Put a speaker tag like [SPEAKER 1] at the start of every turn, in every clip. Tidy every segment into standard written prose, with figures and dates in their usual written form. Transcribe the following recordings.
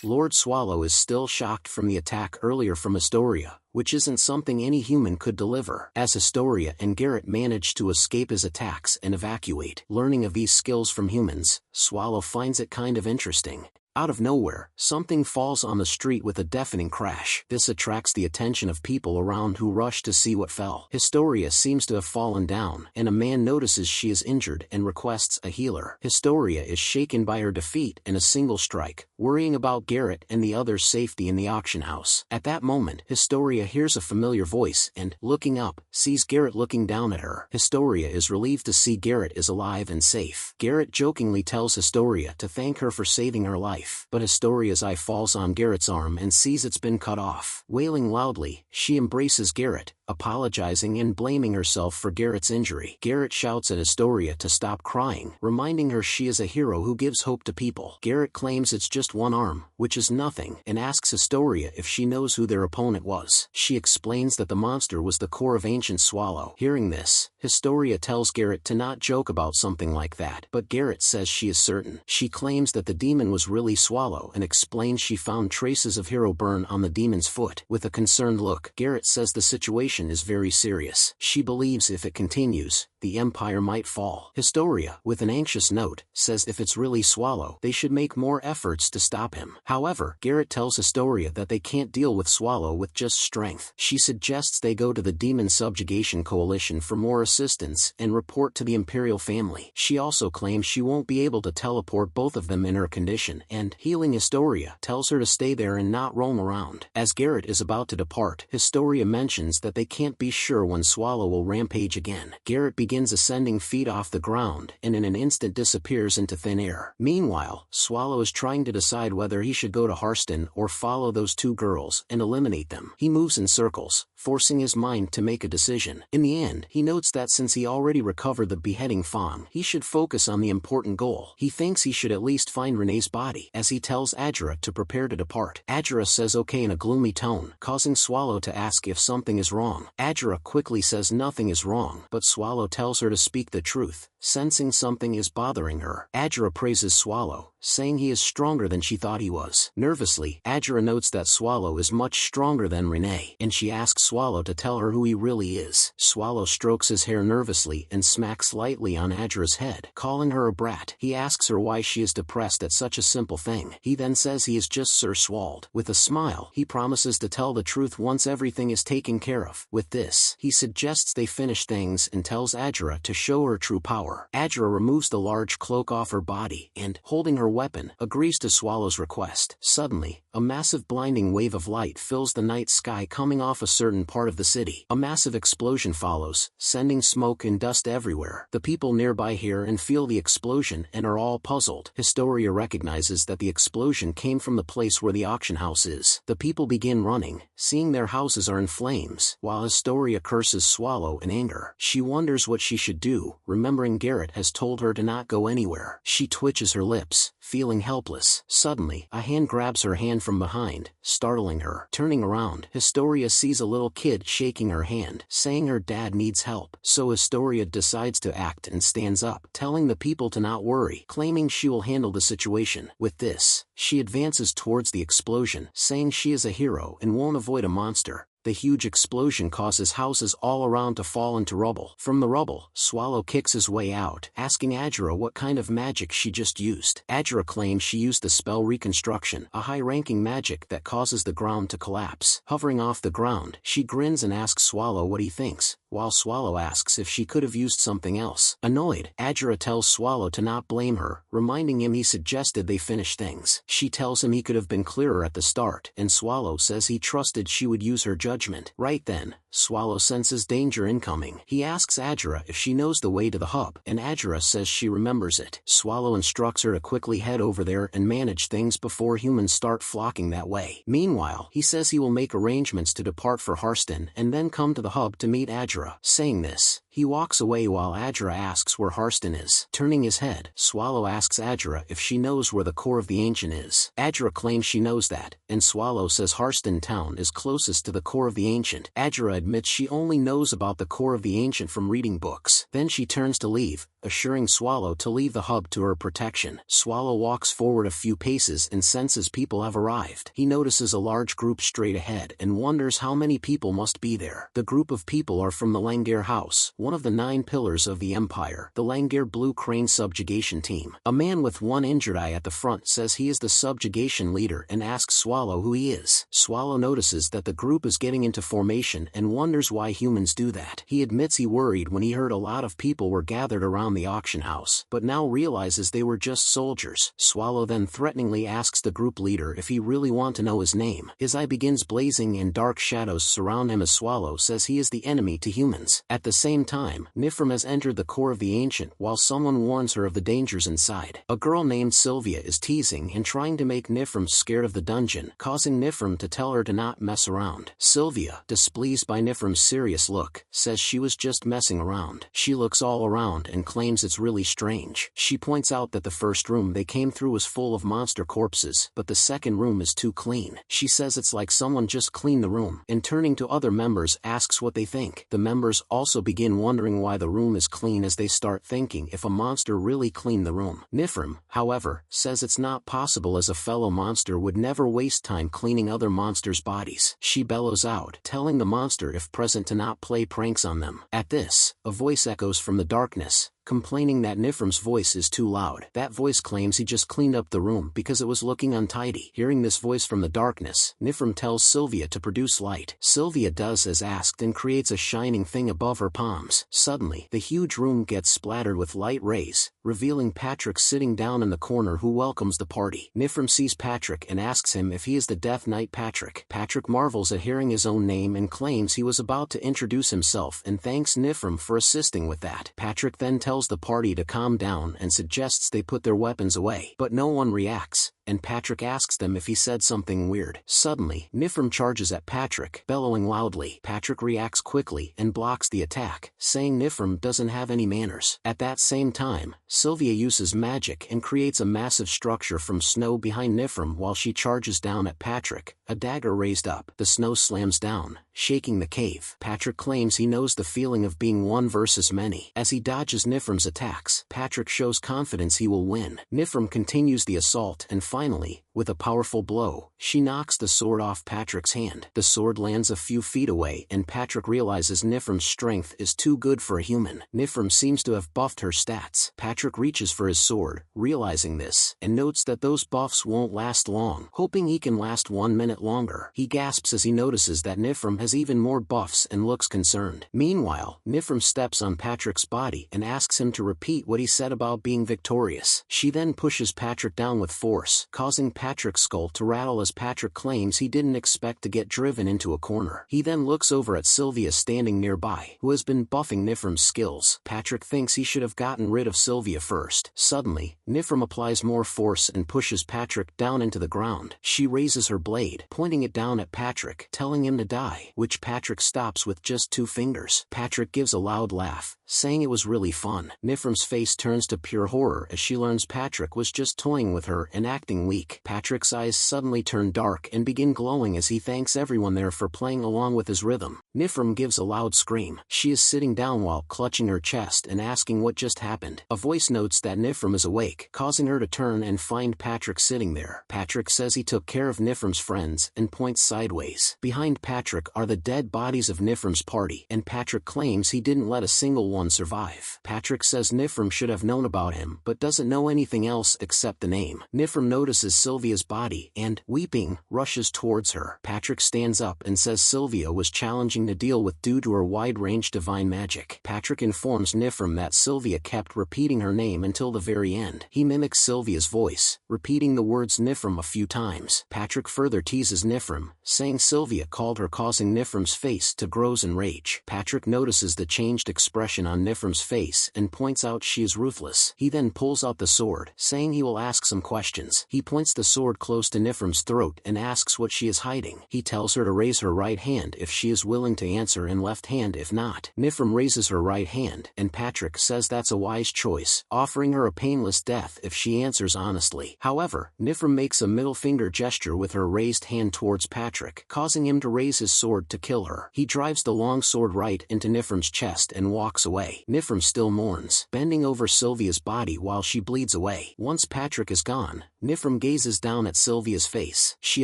[SPEAKER 1] Lord Swallow is still shocked from the attack earlier from Historia, which isn't something any human could deliver. As Historia and Garrett manage to escape his attacks and evacuate, learning of these skills from humans, Swallow finds it kind of interesting. Out of nowhere, something falls on the street with a deafening crash. This attracts the attention of people around who rush to see what fell. Historia seems to have fallen down, and a man notices she is injured and requests a healer. Historia is shaken by her defeat and a single strike, worrying about Garrett and the others' safety in the auction house. At that moment, Historia hears a familiar voice and, looking up, sees Garrett looking down at her. Historia is relieved to see Garrett is alive and safe. Garrett jokingly tells Historia to thank her for saving her life. But Historia's eye falls on Garrett's arm and sees it's been cut off. Wailing loudly, she embraces Garrett, apologizing and blaming herself for Garrett's injury. Garrett shouts at Historia to stop crying, reminding her she is a hero who gives hope to people. Garrett claims it's just one arm, which is nothing, and asks Historia if she knows who their opponent was. She explains that the monster was the core of Ancient Swallow. Hearing this, Historia tells Garrett to not joke about something like that, but Garrett says she is certain. She claims that the demon was really Swallow and explains she found traces of hero burn on the demon's foot. With a concerned look, Garrett says the situation is very serious. She believes if it continues, the Empire might fall. Historia, with an anxious note, says if it's really Swallow, they should make more efforts to stop him. However, Garrett tells Historia that they can't deal with Swallow with just strength. She suggests they go to the Demon Subjugation Coalition for more assistance and report to the Imperial family. She also claims she won't be able to teleport both of them in her condition, and, healing Historia, tells her to stay there and not roam around. As Garrett is about to depart, Historia mentions that they can't be sure when Swallow will rampage again. Garrett begins ascending feet off the ground and in an instant disappears into thin air. Meanwhile, Swallow is trying to decide whether he should go to Harston or follow those two girls and eliminate them. He moves in circles, forcing his mind to make a decision. In the end, he notes that since he already recovered the beheading Fong, he should focus on the important goal. He thinks he should at least find Renee's body, as he tells Ajura to prepare to depart. Ajura says okay in a gloomy tone, causing Swallow to ask if something is wrong. Ajura quickly says nothing is wrong, but Swallow tells her to speak the truth, sensing something is bothering her. Ajura praises Swallow, saying he is stronger than she thought he was. Nervously, Ajura notes that Swallow is much stronger than Renee, and she asks Swallow to tell her who he really is. Swallow strokes his hair nervously and smacks lightly on Ajura's head, calling her a brat. He asks her why she is depressed at such a simple thing. He then says he is just Sir Swald. With a smile, he promises to tell the truth once everything is taken care of. With this, he suggests they finish things and tells Ajura to show her true power. Ajura removes the large cloak off her body and, holding her weapon, agrees to Swallow's request. Suddenly, a massive blinding wave of light fills the night sky coming off a certain part of the city. A massive explosion follows, sending smoke and dust everywhere. The people nearby hear and feel the explosion and are all puzzled. Historia recognizes that the explosion came from the place where the auction house is. The people begin running, seeing their houses are in flames, while Historia curses Swallow in anger. She wonders what she should do, remembering Garrett has told her to not go anywhere. She twitches her lips, feeling helpless. Suddenly, a hand grabs her hand from behind, startling her. Turning around, Historia sees a little kid shaking her hand, saying her dad needs help. So Historia decides to act and stands up, telling the people to not worry, claiming she will handle the situation. With this, she advances towards the explosion, saying she is a hero and won't avoid a monster. The huge explosion causes houses all around to fall into rubble. From the rubble, Swallow kicks his way out, asking Ajura what kind of magic she just used. Ajura claims she used the spell Reconstruction, a high-ranking magic that causes the ground to collapse. Hovering off the ground, she grins and asks Swallow what he thinks, while Swallow asks if she could have used something else. Annoyed, Ajura tells Swallow to not blame her, reminding him he suggested they finish things. She tells him he could have been clearer at the start, and Swallow says he trusted she would use her judgment. Right then, Swallow senses danger incoming. He asks Ajura if she knows the way to the hub, and Ajura says she remembers it. Swallow instructs her to quickly head over there and manage things before humans start flocking that way. Meanwhile, he says he will make arrangements to depart for Harston and then come to the hub to meet Ajura. Saying this, He walks away while Adra asks where Harston is. Turning his head, Swallow asks Adra if she knows where the core of the ancient is. Adra claims she knows that, and Swallow says Harston Town is closest to the core of the ancient. Adra admits she only knows about the core of the ancient from reading books. Then she turns to leave, assuring Swallow to leave the hub to her protection. Swallow walks forward a few paces and senses people have arrived. He notices a large group straight ahead and wonders how many people must be there. The group of people are from the Langare House, one of the 9 pillars of the Empire, the Langare Blue Crane subjugation team. A man with one injured eye at the front says he is the subjugation leader and asks Swallow who he is. Swallow notices that the group is getting into formation and wonders why humans do that. He admits he worried when he heard a lot of people were gathered around the auction house, but now realizes they were just soldiers. Swallow then threateningly asks the group leader if he really want to know his name. His eye begins blazing and dark shadows surround him as Swallow says he is the enemy to humans. At the same time, Nifrim has entered the core of the ancient while someone warns her of the dangers inside. A girl named Sylvia is teasing and trying to make Nifrim scared of the dungeon, causing Nifrim to tell her to not mess around. Sylvia, displeased by Nifrim's serious look, says she was just messing around. She looks all around and claims it's really strange. She points out that the first room they came through was full of monster corpses, but the second room is too clean. She says it's like someone just cleaned the room, and turning to other members asks what they think. The members also begin wondering why the room is clean as they start thinking if a monster really cleaned the room. Nifrim, however, says it's not possible as a fellow monster would never waste time cleaning other monsters' bodies. She bellows out, telling the monster if present to not play pranks on them. At this, a voice echoes from the darkness, complaining that Nifrim's voice is too loud. That voice claims he just cleaned up the room because it was looking untidy. Hearing this voice from the darkness, Nifrim tells Sylvia to produce light. Sylvia does as asked and creates a shining thing above her palms. Suddenly, the huge room gets splattered with light rays, revealing Patrick sitting down in the corner who welcomes the party. Nifrim sees Patrick and asks him if he is the Death Knight Patrick. Patrick marvels at hearing his own name and claims he was about to introduce himself and thanks Nifrim for assisting with that. Patrick then tells the party to calm down and suggests they put their weapons away, but no one reacts, and Patrick asks them if he said something weird. Suddenly, Nifrim charges at Patrick, bellowing loudly. Patrick reacts quickly and blocks the attack, saying Nifrim doesn't have any manners. At that same time, Sylvia uses magic and creates a massive structure from snow behind Nifrim while she charges down at Patrick, a dagger raised up. The snow slams down, shaking the cave. Patrick claims he knows the feeling of being one versus many. As he dodges Nifrim's attacks, Patrick shows confidence he will win. Nifrim continues the assault and finally, with a powerful blow, she knocks the sword off Patrick's hand. The sword lands a few feet away and Patrick realizes Nifrim's strength is too good for a human. Nifrim seems to have buffed her stats. Patrick reaches for his sword, realizing this, and notes that those buffs won't last long. Hoping he can last 1 minute longer, he gasps as he notices that Nifrim has even more buffs and looks concerned. Meanwhile, Nifrim steps on Patrick's body and asks him to repeat what he said about being victorious. She then pushes Patrick down with force, causing Patrick's skull to rattle as Patrick claims he didn't expect to get driven into a corner. He then looks over at Sylvia standing nearby, who has been buffing Nifrim's skills. Patrick thinks he should have gotten rid of Sylvia first. Suddenly, Nifrim applies more force and pushes Patrick down into the ground. She raises her blade, pointing it down at Patrick, telling him to die, which Patrick stops with just 2 fingers. Patrick gives a loud laugh, saying it was really fun. Nifrim's face turns to pure horror as she learns Patrick was just toying with her and acting weak. Patrick's eyes suddenly turn dark and begin glowing as he thanks everyone there for playing along with his rhythm. Nifrim gives a loud scream. She is sitting down while clutching her chest and asking what just happened. A voice notes that Nifrim is awake, causing her to turn and find Patrick sitting there. Patrick says he took care of Nifrim's friends and points sideways. Behind Patrick are the dead bodies of Nifrim's party, and Patrick claims he didn't let a single one survive. Patrick says Nifrim should have known about him but doesn't know anything else except the name. Nifrim notices Sylvia's body and, weeping, rushes towards her. Patrick stands up and says Sylvia was challenging to deal with due to her wide-range divine magic. Patrick informs Nifrim that Sylvia kept repeating her name until the very end. He mimics Sylvia's voice, repeating the words Nifrim a few times. Patrick further teases Nifrim, saying Sylvia called her, causing Nifrim's face to grow in rage. Patrick notices the changed expression on Nifrim's face and points out she is ruthless. He then pulls out the sword, saying he will ask some questions. He points the sword close to Nifrim's throat and asks what she is hiding. He tells her to raise her right hand if she is willing to answer and left hand if not. Nifrim raises her right hand, and Patrick says that's a wise choice, offering her a painless death if she answers honestly. However, Nifrim makes a middle finger gesture with her raised hand towards Patrick, causing him to raise his sword to kill her. He drives the long sword right into Nifrim's chest and walks away. Nifrim still mourns, bending over Sylvia's body while she bleeds away. Once Patrick is gone, Nifrim gazes down at Sylvia's face. She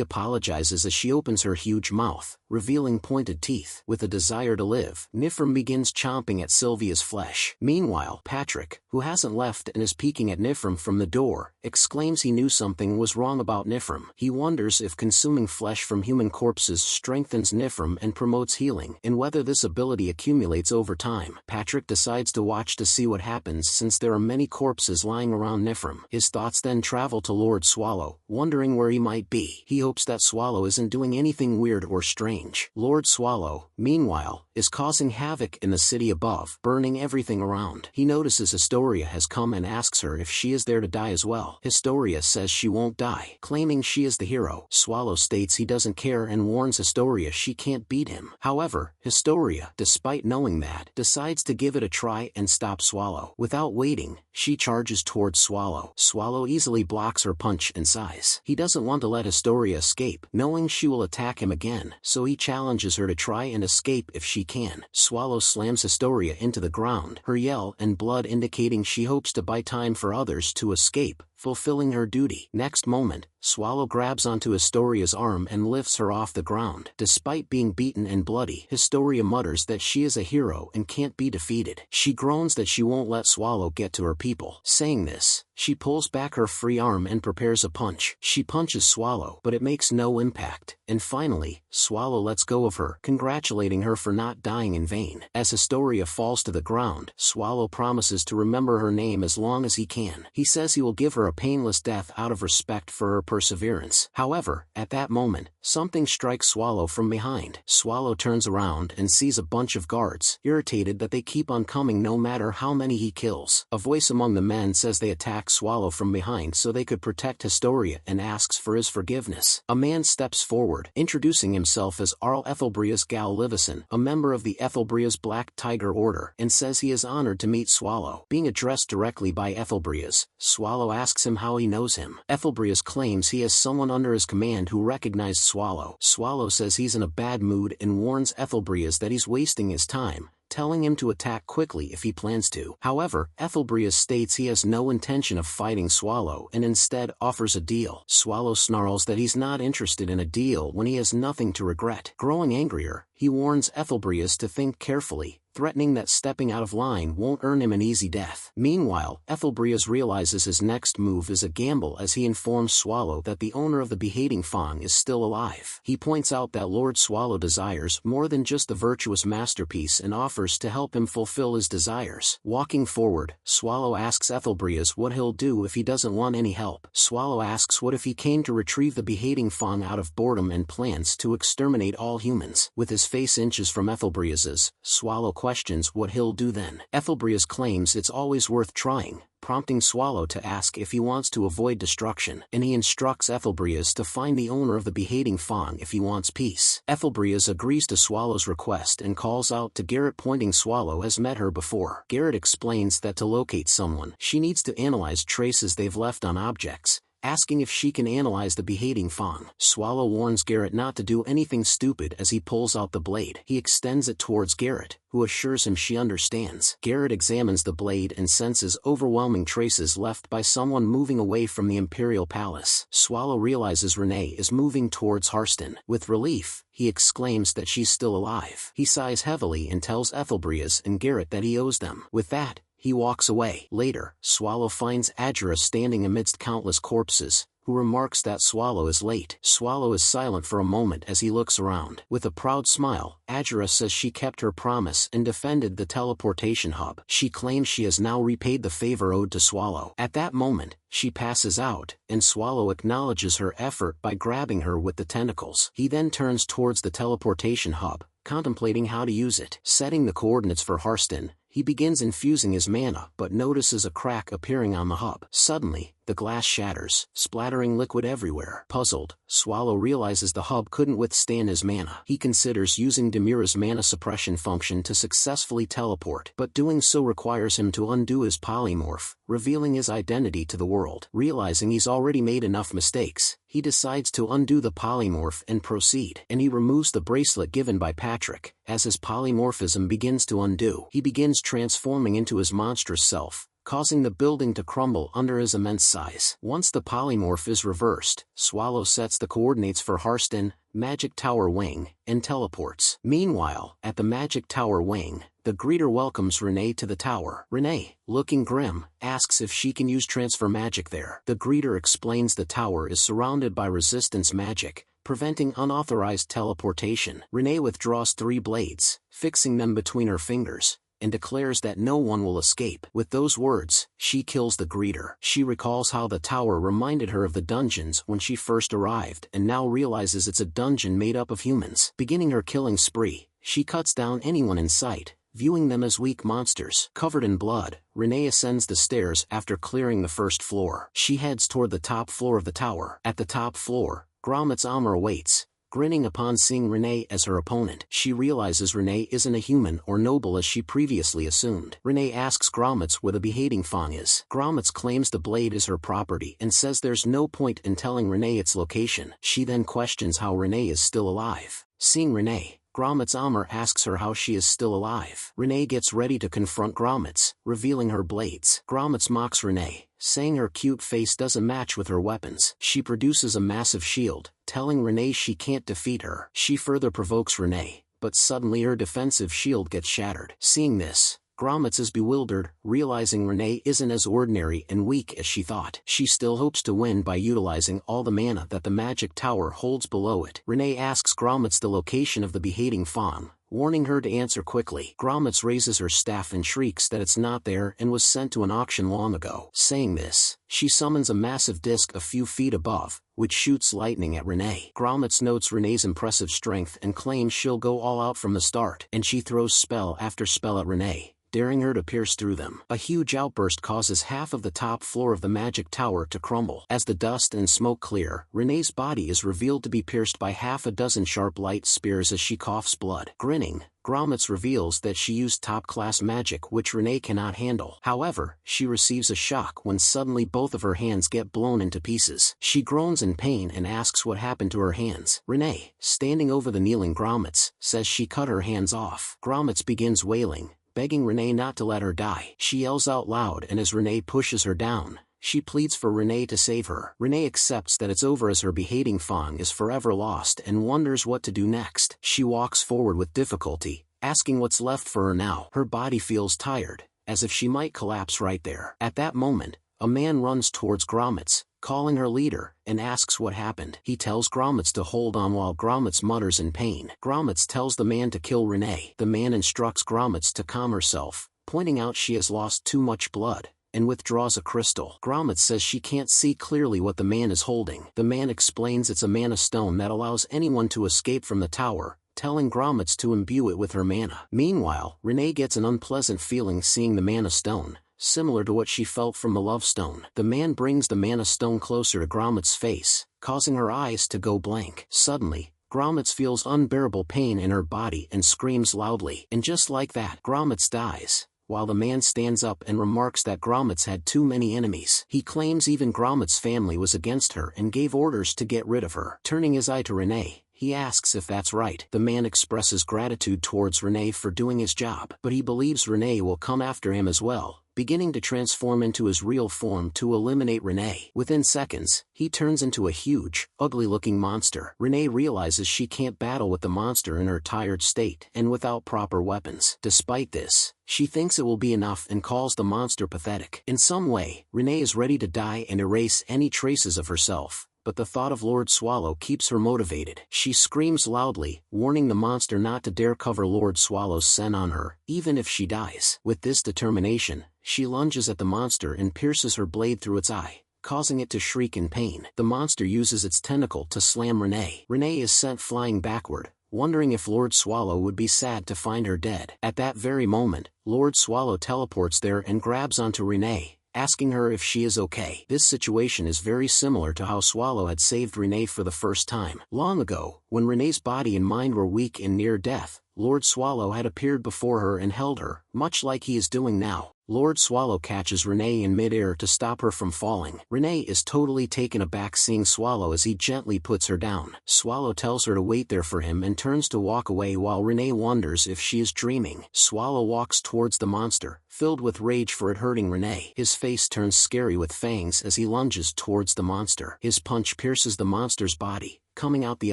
[SPEAKER 1] apologizes as she opens her huge mouth, revealing pointed teeth. With a desire to live, Nifrim begins chomping at Sylvia's flesh. Meanwhile, Patrick, who hasn't left and is peeking at Nifrim from the door, exclaims he knew something was wrong about Nifrim. He wonders if consuming flesh from human corpses strengthens Nifrim and promotes healing, and whether this ability accumulates over time. Patrick decides to watch to see what happens since there are many corpses lying around Nifrim. His thoughts then travel to Lord Swallow, wondering where he might be. He hopes that Swallow isn't doing anything weird or strange. Lord Swallow, meanwhile, is causing havoc in the city above, burning everything around. He notices Historia has come and asks her if she is there to die as well. Historia says she won't die, claiming she is the hero. Swallow states he doesn't care and warns Historia she can't beat him. However, Historia, despite knowing that, decides to give it a try and stop Swallow. Without waiting, she charges towards Swallow. Swallow easily blocks her punch and sighs. He doesn't want to let Historia escape, knowing she will attack him again, so he challenges her to try and escape if she can. Swallow slams Historia into the ground, her yell and blood indicating she hopes to buy time for others to escape, fulfilling her duty. Next moment, Swallow grabs onto Historia's arm and lifts her off the ground. Despite being beaten and bloody, Historia mutters that she is a hero and can't be defeated. She groans that she won't let Swallow get to her people. Saying this, she pulls back her free arm and prepares a punch. She punches Swallow, but it makes no impact. And finally, Swallow lets go of her, congratulating her for not dying in vain. As Historia falls to the ground, Swallow promises to remember her name as long as he can. He says he will give her a painless death out of respect for her perseverance. However, at that moment, something strikes Swallow from behind. Swallow turns around and sees a bunch of guards, irritated that they keep on coming no matter how many he kills. A voice among the men says they attack Swallow from behind so they could protect Historia and asks for his forgiveness. A man steps forward, introducing himself as Arl Ethelbria's Gal Livison, a member of the Ethelbria's Black Tiger Order, and says he is honored to meet Swallow. Being addressed directly by Ethelbria's, Swallow asks him how he knows him. Ethelbria's claims he has someone under his command who recognized Swallow. Swallow says he's in a bad mood and warns Ethelbria's that he's wasting his time, telling him to attack quickly if he plans to. However, Ethelbria's states he has no intention of fighting Swallow and instead offers a deal. Swallow snarls that he's not interested in a deal when he has nothing to regret. Growing angrier, he warns Ethelbria's to think carefully, threatening that stepping out of line won't earn him an easy death. Meanwhile, Ethelbria's realizes his next move is a gamble as he informs Swallow that the owner of the beheading Fang is still alive. He points out that Lord Swallow desires more than just a virtuous masterpiece and offers to help him fulfill his desires. Walking forward, Swallow asks Ethelbria's what he'll do if he doesn't want any help. Swallow asks what if he came to retrieve the beheading Fang out of boredom and plans to exterminate all humans. With his face inches from Ethelbria's, Swallow questions what he'll do then. Ethelbria's claims it's always worth trying, prompting Swallow to ask if he wants to avoid destruction, and he instructs Ethelbria's to find the owner of the beheading Fang if he wants peace. Ethelbria's agrees to Swallow's request and calls out to Garrett, pointing Swallow has met her before. Garrett explains that to locate someone, she needs to analyze traces they've left on objects, asking if she can analyze the beheading Fang. Swallow warns Garrett not to do anything stupid as he pulls out the blade. He extends it towards Garrett, who assures him she understands. Garrett examines the blade and senses overwhelming traces left by someone moving away from the Imperial Palace. Swallow realizes Renee is moving towards Harston. With relief, he exclaims that she's still alive. He sighs heavily and tells Ethelbria's and Garrett that he owes them. With that, he walks away. Later, Swallow finds Asura standing amidst countless corpses, who remarks that Swallow is late. Swallow is silent for a moment as he looks around. With a proud smile, Asura says she kept her promise and defended the teleportation hub. She claims she has now repaid the favor owed to Swallow. At that moment, she passes out, and Swallow acknowledges her effort by grabbing her with the tentacles. He then turns towards the teleportation hub, contemplating how to use it. Setting the coordinates for Harston, he begins infusing his mana but notices a crack appearing on the hub. Suddenly, the glass shatters, splattering liquid everywhere. Puzzled, Swallow realizes the hub couldn't withstand his mana. He considers using Demira's mana suppression function to successfully teleport, but doing so requires him to undo his polymorph, revealing his identity to the world. Realizing he's already made enough mistakes, he decides to undo the polymorph and proceed. And he removes the bracelet given by Patrick. As his polymorphism begins to undo, he begins transforming into his monstrous self, causing the building to crumble under his immense size. Once the polymorph is reversed, Swallow sets the coordinates for Harston, Magic Tower Wing, and teleports. Meanwhile, at the Magic Tower Wing, the greeter welcomes Renee to the tower. Renee, looking grim, asks if she can use transfer magic there. The greeter explains the tower is surrounded by resistance magic, preventing unauthorized teleportation. Renee withdraws 3 blades, fixing them between her fingers, and declares that no one will escape. With those words, she kills the greeter. She recalls how the tower reminded her of the dungeons when she first arrived and now realizes it's a dungeon made up of humans. Beginning her killing spree, she cuts down anyone in sight, viewing them as weak monsters. Covered in blood, Renee ascends the stairs after clearing the first floor. She heads toward the top floor of the tower. At the top floor, Gromit's armor awaits, grinning upon seeing Renee as her opponent. She realizes Renee isn't a human or noble as she previously assumed. Renee asks Gromit's where the beheading fang is. Gromit's claims the blade is her property and says there's no point in telling Renee its location. She then questions how Renee is still alive. Seeing Renee, Gromit's armor asks her how she is still alive. Renee gets ready to confront Gromit's, revealing her blades. Gromit's mocks Renee, saying her cute face doesn't match with her weapons. She produces a massive shield, telling Renee she can't defeat her. She further provokes Renee, but suddenly her defensive shield gets shattered. Seeing this, Gromit's is bewildered, realizing Renee isn't as ordinary and weak as she thought. She still hopes to win by utilizing all the mana that the magic tower holds below it. Renee asks Gromit's the location of the beheading fang, warning her to answer quickly. Gromit's raises her staff and shrieks that it's not there and was sent to an auction long ago. Saying this, she summons a massive disc a few feet above, which shoots lightning at Renee. Gromit's notes Renee's impressive strength and claims she'll go all out from the start, and she throws spell after spell at Renee, daring her to pierce through them. A huge outburst causes half of the top floor of the magic tower to crumble. As the dust and smoke clear, Renee's body is revealed to be pierced by half a dozen sharp light spears as she coughs blood. Grinning, Gromit's reveals that she used top-class magic which Renee cannot handle. However, she receives a shock when suddenly both of her hands get blown into pieces. She groans in pain and asks what happened to her hands. Renee, standing over the kneeling Gromit's, says she cut her hands off. Gromit's begins wailing, begging Renee not to let her die. She yells out loud, and as Renee pushes her down, she pleads for Renee to save her. Renee accepts that it's over as her beheading fang is forever lost and wonders what to do next. She walks forward with difficulty, asking what's left for her now. Her body feels tired, as if she might collapse right there. At that moment, a man runs towards Gromit's, calling her leader, and asks what happened. He tells Gromit's to hold on while Gromit's mutters in pain. Gromit's tells the man to kill Renee. The man instructs Gromit's to calm herself, pointing out she has lost too much blood, and withdraws a crystal. Gromit's says she can't see clearly what the man is holding. The man explains it's a mana stone that allows anyone to escape from the tower, telling Gromit's to imbue it with her mana. Meanwhile, Renee gets an unpleasant feeling seeing the mana stone, similar to what she felt from the love stone. The man brings the mana stone closer to Gromit's face, causing her eyes to go blank. Suddenly, Gromit's feels unbearable pain in her body and screams loudly. And just like that, Gromit's dies, while the man stands up and remarks that Gromit's had too many enemies. He claims even Gromit's family was against her and gave orders to get rid of her. Turning his eye to Renee, he asks if that's right. The man expresses gratitude towards Renee for doing his job, but he believes Renee will come after him as well, beginning to transform into his real form to eliminate Renee. Within seconds, he turns into a huge, ugly-looking monster. Renee realizes she can't battle with the monster in her tired state and without proper weapons. Despite this, she thinks it will be enough and calls the monster pathetic. In some way, Renee is ready to die and erase any traces of herself, but the thought of Lord Swallow keeps her motivated. She screams loudly, warning the monster not to dare cover Lord Swallow's scent on her, even if she dies. With this determination, she lunges at the monster and pierces her blade through its eye, causing it to shriek in pain. The monster uses its tentacle to slam Renee. Renee is sent flying backward, wondering if Lord Swallow would be sad to find her dead. At that very moment, Lord Swallow teleports there and grabs onto Renee, asking her if she is okay. This situation is very similar to how Swallow had saved Renee for the first time. Long ago, when Renee's body and mind were weak and near death, Lord Swallow had appeared before her and held her, much like he is doing now. Lord Swallow catches Renee in midair to stop her from falling. Renee is totally taken aback seeing Swallow as he gently puts her down. Swallow tells her to wait there for him and turns to walk away while Renee wonders if she is dreaming. Swallow walks towards the monster, filled with rage for it hurting Renee. His face turns scary with fangs as he lunges towards the monster. His punch pierces the monster's body, coming out the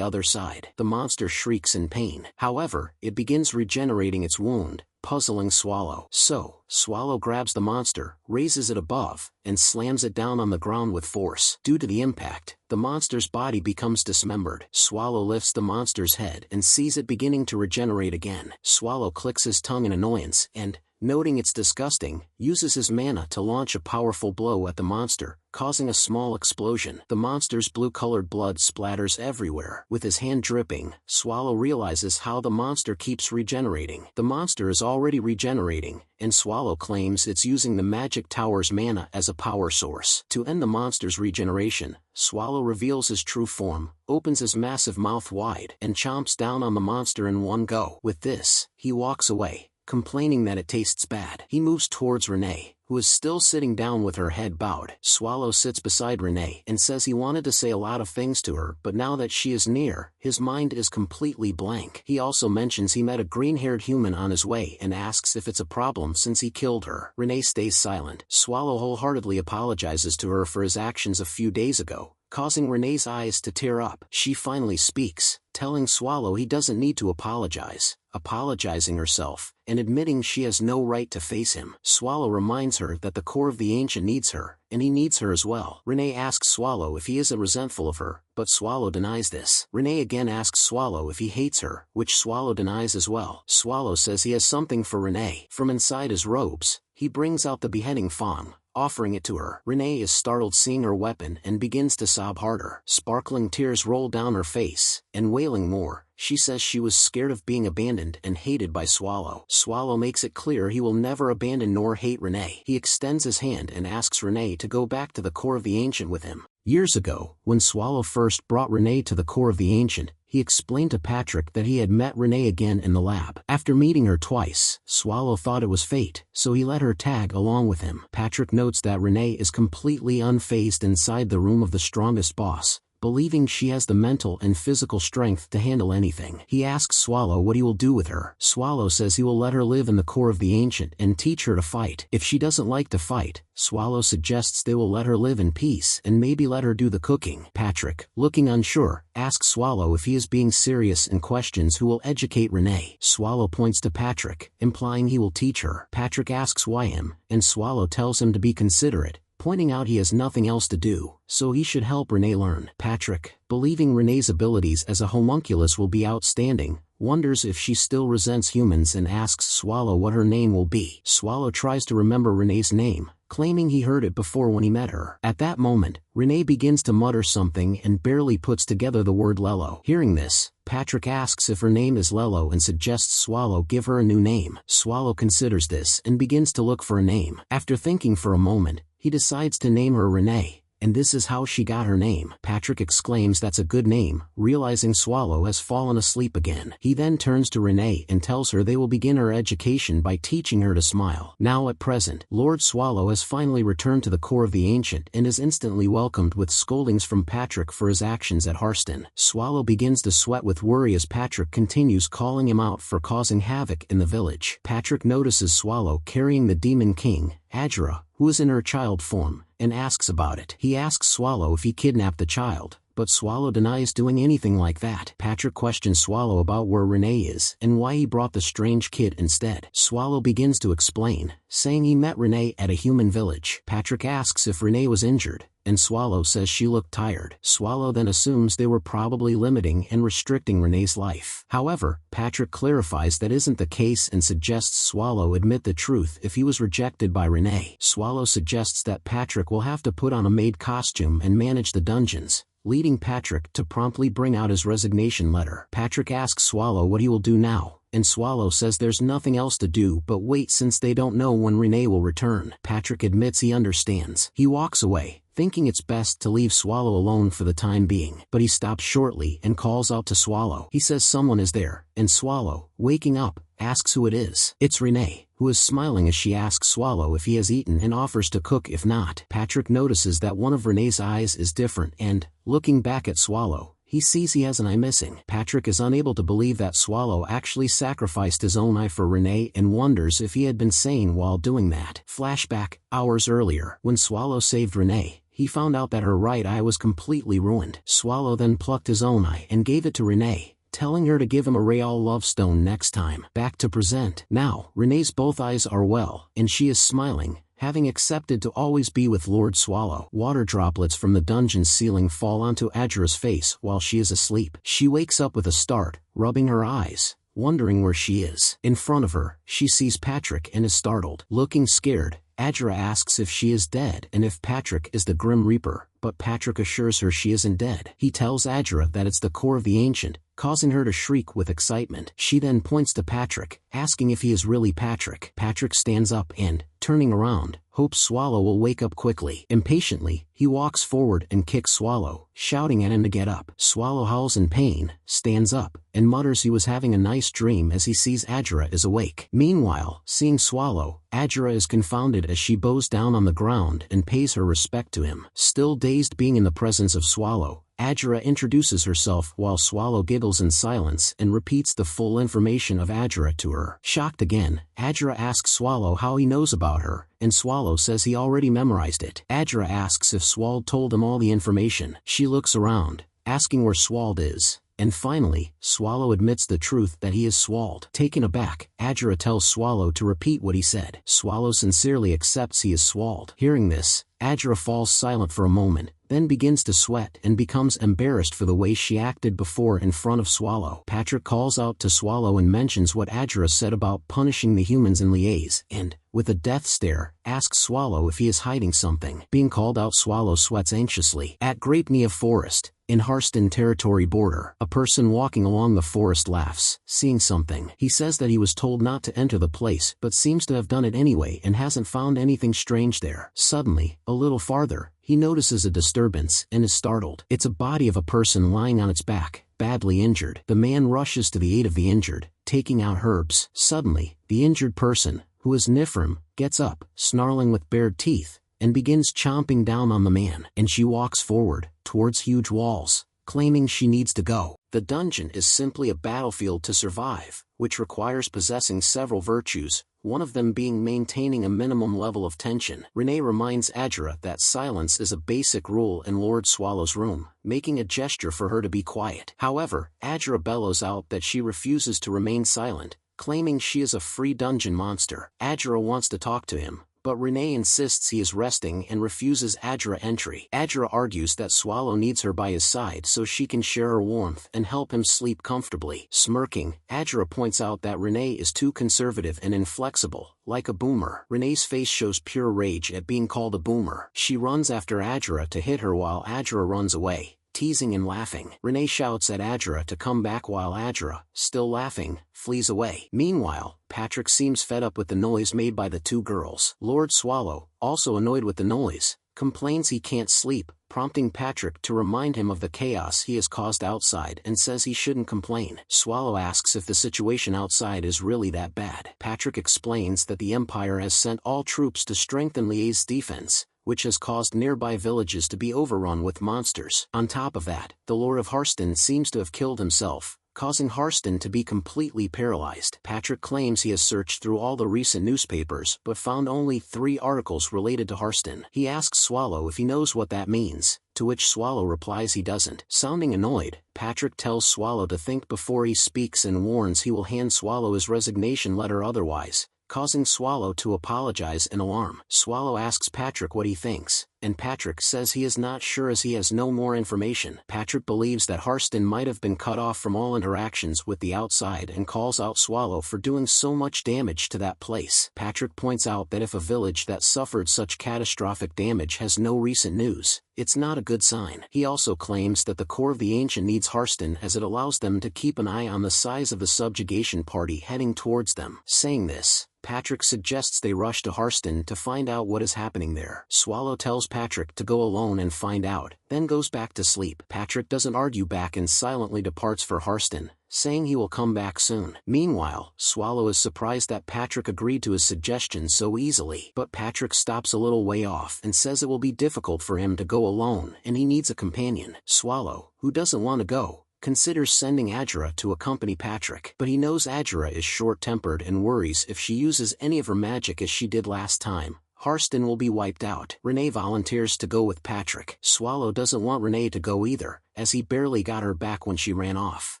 [SPEAKER 1] other side. The monster shrieks in pain. However, it begins regenerating its wound, puzzling Swallow. So, Swallow grabs the monster, raises it above, and slams it down on the ground with force. Due to the impact, the monster's body becomes dismembered. Swallow lifts the monster's head and sees it beginning to regenerate again. Swallow clicks his tongue in annoyance and, noting it's disgusting, uses his mana to launch a powerful blow at the monster, causing a small explosion. The monster's blue-colored blood splatters everywhere. With his hand dripping, Swallow realizes how the monster keeps regenerating. The monster is already regenerating, and Swallow claims it's using the magic tower's mana as a power source. To end the monster's regeneration, Swallow reveals his true form, opens his massive mouth wide, and chomps down on the monster in one go. With this, he walks away, complaining that it tastes bad. He moves towards Renee, who is still sitting down with her head bowed. Swallow sits beside Renee and says he wanted to say a lot of things to her, but now that she is near, his mind is completely blank. He also mentions he met a green-haired human on his way and asks if it's a problem since he killed her. Renee stays silent. Swallow wholeheartedly apologizes to her for his actions a few days ago, causing Renee's eyes to tear up. She finally speaks, telling Swallow he doesn't need to apologize, apologizing herself, and admitting she has no right to face him. Swallow reminds her that the core of the Ancient needs her, and he needs her as well. Renee asks Swallow if he isn't resentful of her, but Swallow denies this. Renee again asks Swallow if he hates her, which Swallow denies as well. Swallow says he has something for Renee. From inside his robes, he brings out the beheading fong, offering it to her. Renee is startled seeing her weapon and begins to sob harder. Sparkling tears roll down her face, and wailing more, she says she was scared of being abandoned and hated by Swallow. Swallow makes it clear he will never abandon nor hate Renee. He extends his hand and asks Renee to go back to the core of the Ancient with him. Years ago, when Swallow first brought Renee to the core of the Ancient, he explained to Patrick that he had met Renee again in the lab. After meeting her twice, Swallow thought it was fate, so he let her tag along with him. Patrick notes that Renee is completely unfazed inside the room of the strongest boss, believing she has the mental and physical strength to handle anything. He asks Swallow what he will do with her. Swallow says he will let her live in the core of the Ancient and teach her to fight. If she doesn't like to fight, Swallow suggests they will let her live in peace and maybe let her do the cooking. Patrick, looking unsure, asks Swallow if he is being serious and questions who will educate Renee. Swallow points to Patrick, implying he will teach her. Patrick asks why him, and Swallow tells him to be considerate, pointing out he has nothing else to do, so he should help Renee learn. Patrick, believing Renee's abilities as a homunculus will be outstanding, wonders if she still resents humans and asks Swallow what her name will be. Swallow tries to remember Renee's name, claiming he heard it before when he met her. At that moment, Renee begins to mutter something and barely puts together the word Lello. Hearing this, Patrick asks if her name is Lello and suggests Swallow give her a new name. Swallow considers this and begins to look for a name. After thinking for a moment, he decides to name her Renee, and this is how she got her name. Patrick exclaims that's a good name, realizing Swallow has fallen asleep again. He then turns to Renee and tells her they will begin her education by teaching her to smile. Now at present, Lord Swallow has finally returned to the core of the Ancient and is instantly welcomed with scoldings from Patrick for his actions at Harston. Swallow begins to sweat with worry as Patrick continues calling him out for causing havoc in the village. Patrick notices Swallow carrying the Demon King, Asura, who is in her child form, and asks about it. He asks Swallow if he kidnapped the child, but Swallow denies doing anything like that. Patrick questions Swallow about where Renee is and why he brought the strange kid instead. Swallow begins to explain, saying he met Renee at a human village. Patrick asks if Renee was injured, and Swallow says she looked tired. Swallow then assumes they were probably limiting and restricting Renee's life. However, Patrick clarifies that isn't the case and suggests Swallow admit the truth if he was rejected by Renee. Swallow suggests that Patrick will have to put on a maid costume and manage the dungeons, leading Patrick to promptly bring out his resignation letter. Patrick asks Swallow what he will do now, and Swallow says there's nothing else to do but wait since they don't know when Renee will return. Patrick admits he understands. He walks away, thinking it's best to leave Swallow alone for the time being. But he stops shortly and calls out to Swallow. He says someone is there, and Swallow, waking up, asks who it is. It's Renee, who is smiling as she asks Swallow if he has eaten and offers to cook if not. Patrick notices that one of Renee's eyes is different and, looking back at Swallow, he sees he has an eye missing. Patrick is unable to believe that Swallow actually sacrificed his own eye for Renee and wonders if he had been sane while doing that. Flashback, hours earlier. When Swallow saved Renee, he found out that her right eye was completely ruined. Swallow then plucked his own eye and gave it to Renee, telling her to give him a Real Love Stone next time. Back to present. Now, Renee's both eyes are well, and she is smiling, having accepted to always be with Lord Swallow. Water droplets from the dungeon's ceiling fall onto Asura's face while she is asleep. She wakes up with a start, rubbing her eyes, wondering where she is. In front of her, she sees Patrick and is startled. Looking scared, Asura asks if she is dead and if Patrick is the Grim Reaper, but Patrick assures her she isn't dead. He tells Asura that it's the core of the Ancient, causing her to shriek with excitement. She then points to Patrick, asking if he is really Patrick. Patrick stands up and, turning around, hopes Swallow will wake up quickly. Impatiently, he walks forward and kicks Swallow, shouting at him to get up. Swallow howls in pain, stands up, and mutters he was having a nice dream as he sees Asura is awake. Meanwhile, seeing Swallow, Asura is confounded as she bows down on the ground and pays her respect to him. Still dazed being in the presence of Swallow, Asura introduces herself while Swallow giggles in silence and repeats the full information of Asura to her. Shocked again, Asura asks Swallow how he knows about her, and Swallow says he already memorized it. Asura asks if Swald told him all the information. She looks around, asking where Swald is. And finally, Swallow admits the truth that he is Swald. Taken aback, Asura tells Swallow to repeat what he said. Swallow sincerely accepts he is Swald. Hearing this, Asura falls silent for a moment, then begins to sweat and becomes embarrassed for the way she acted before in front of Swallow. Patrick calls out to Swallow and mentions what Asura said about punishing the humans in Liaise, and, with a death stare, asks Swallow if he is hiding something. Being called out, Swallow sweats anxiously. At Great Nia Forest, in Harston territory border, a person walking along the forest laughs, seeing something. He says that he was told not to enter the place but seems to have done it anyway and hasn't found anything strange there. Suddenly, a little farther, he notices a disturbance and is startled. It's a body of a person lying on its back, badly injured. The man rushes to the aid of the injured, taking out herbs. Suddenly, the injured person, who is Nifrim, gets up, snarling with bared teeth, and begins chomping down on the man. And she walks forward, towards huge walls, claiming she needs to go. The dungeon is simply a battlefield to survive, which requires possessing several virtues, one of them being maintaining a minimum level of tension. Renee reminds Asura that silence is a basic rule in Lord Swallow's room, making a gesture for her to be quiet. However, Asura bellows out that she refuses to remain silent, claiming she is a free dungeon monster. Asura wants to talk to him, but Renee insists he is resting and refuses Asura entry. Asura argues that Swallow needs her by his side so she can share her warmth and help him sleep comfortably. Smirking, Asura points out that Renee is too conservative and inflexible, like a boomer. Renee's face shows pure rage at being called a boomer. She runs after Asura to hit her while Asura runs away, teasing and laughing. Renee shouts at Asura to come back while Asura, still laughing, flees away. Meanwhile, Patrick seems fed up with the noise made by the two girls. Lord Swallow, also annoyed with the noise, complains he can't sleep, prompting Patrick to remind him of the chaos he has caused outside and says he shouldn't complain. Swallow asks if the situation outside is really that bad. Patrick explains that the Empire has sent all troops to strengthen Liais's defense, which has caused nearby villages to be overrun with monsters. On top of that, the Lord of Harston seems to have killed himself, causing Harston to be completely paralyzed. Patrick claims he has searched through all the recent newspapers but found only 3 articles related to Harston. He asks Swallow if he knows what that means, to which Swallow replies he doesn't. Sounding annoyed, Patrick tells Swallow to think before he speaks and warns he will hand Swallow his resignation letter otherwise, causing Swallow to apologize in alarm. Swallow asks Patrick what he thinks, and Patrick says he is not sure as he has no more information. Patrick believes that Harston might have been cut off from all interactions with the outside and calls out Swallow for doing so much damage to that place. Patrick points out that if a village that suffered such catastrophic damage has no recent news, it's not a good sign. He also claims that the core of the Ancient needs Harston as it allows them to keep an eye on the size of the subjugation party heading towards them. Saying this, Patrick suggests they rush to Harston to find out what is happening there. Swallow tells Patrick to go alone and find out, then goes back to sleep. Patrick doesn't argue back and silently departs for Harston, saying he will come back soon. Meanwhile, Swallow is surprised that Patrick agreed to his suggestion so easily. But Patrick stops a little way off and says it will be difficult for him to go alone and he needs a companion. Swallow, who doesn't want to go, considers sending Asura to accompany Patrick. But he knows Asura is short-tempered and worries if she uses any of her magic as she did last time, Harston will be wiped out. Renee volunteers to go with Patrick. Swallow doesn't want Renee to go either, as he barely got her back when she ran off.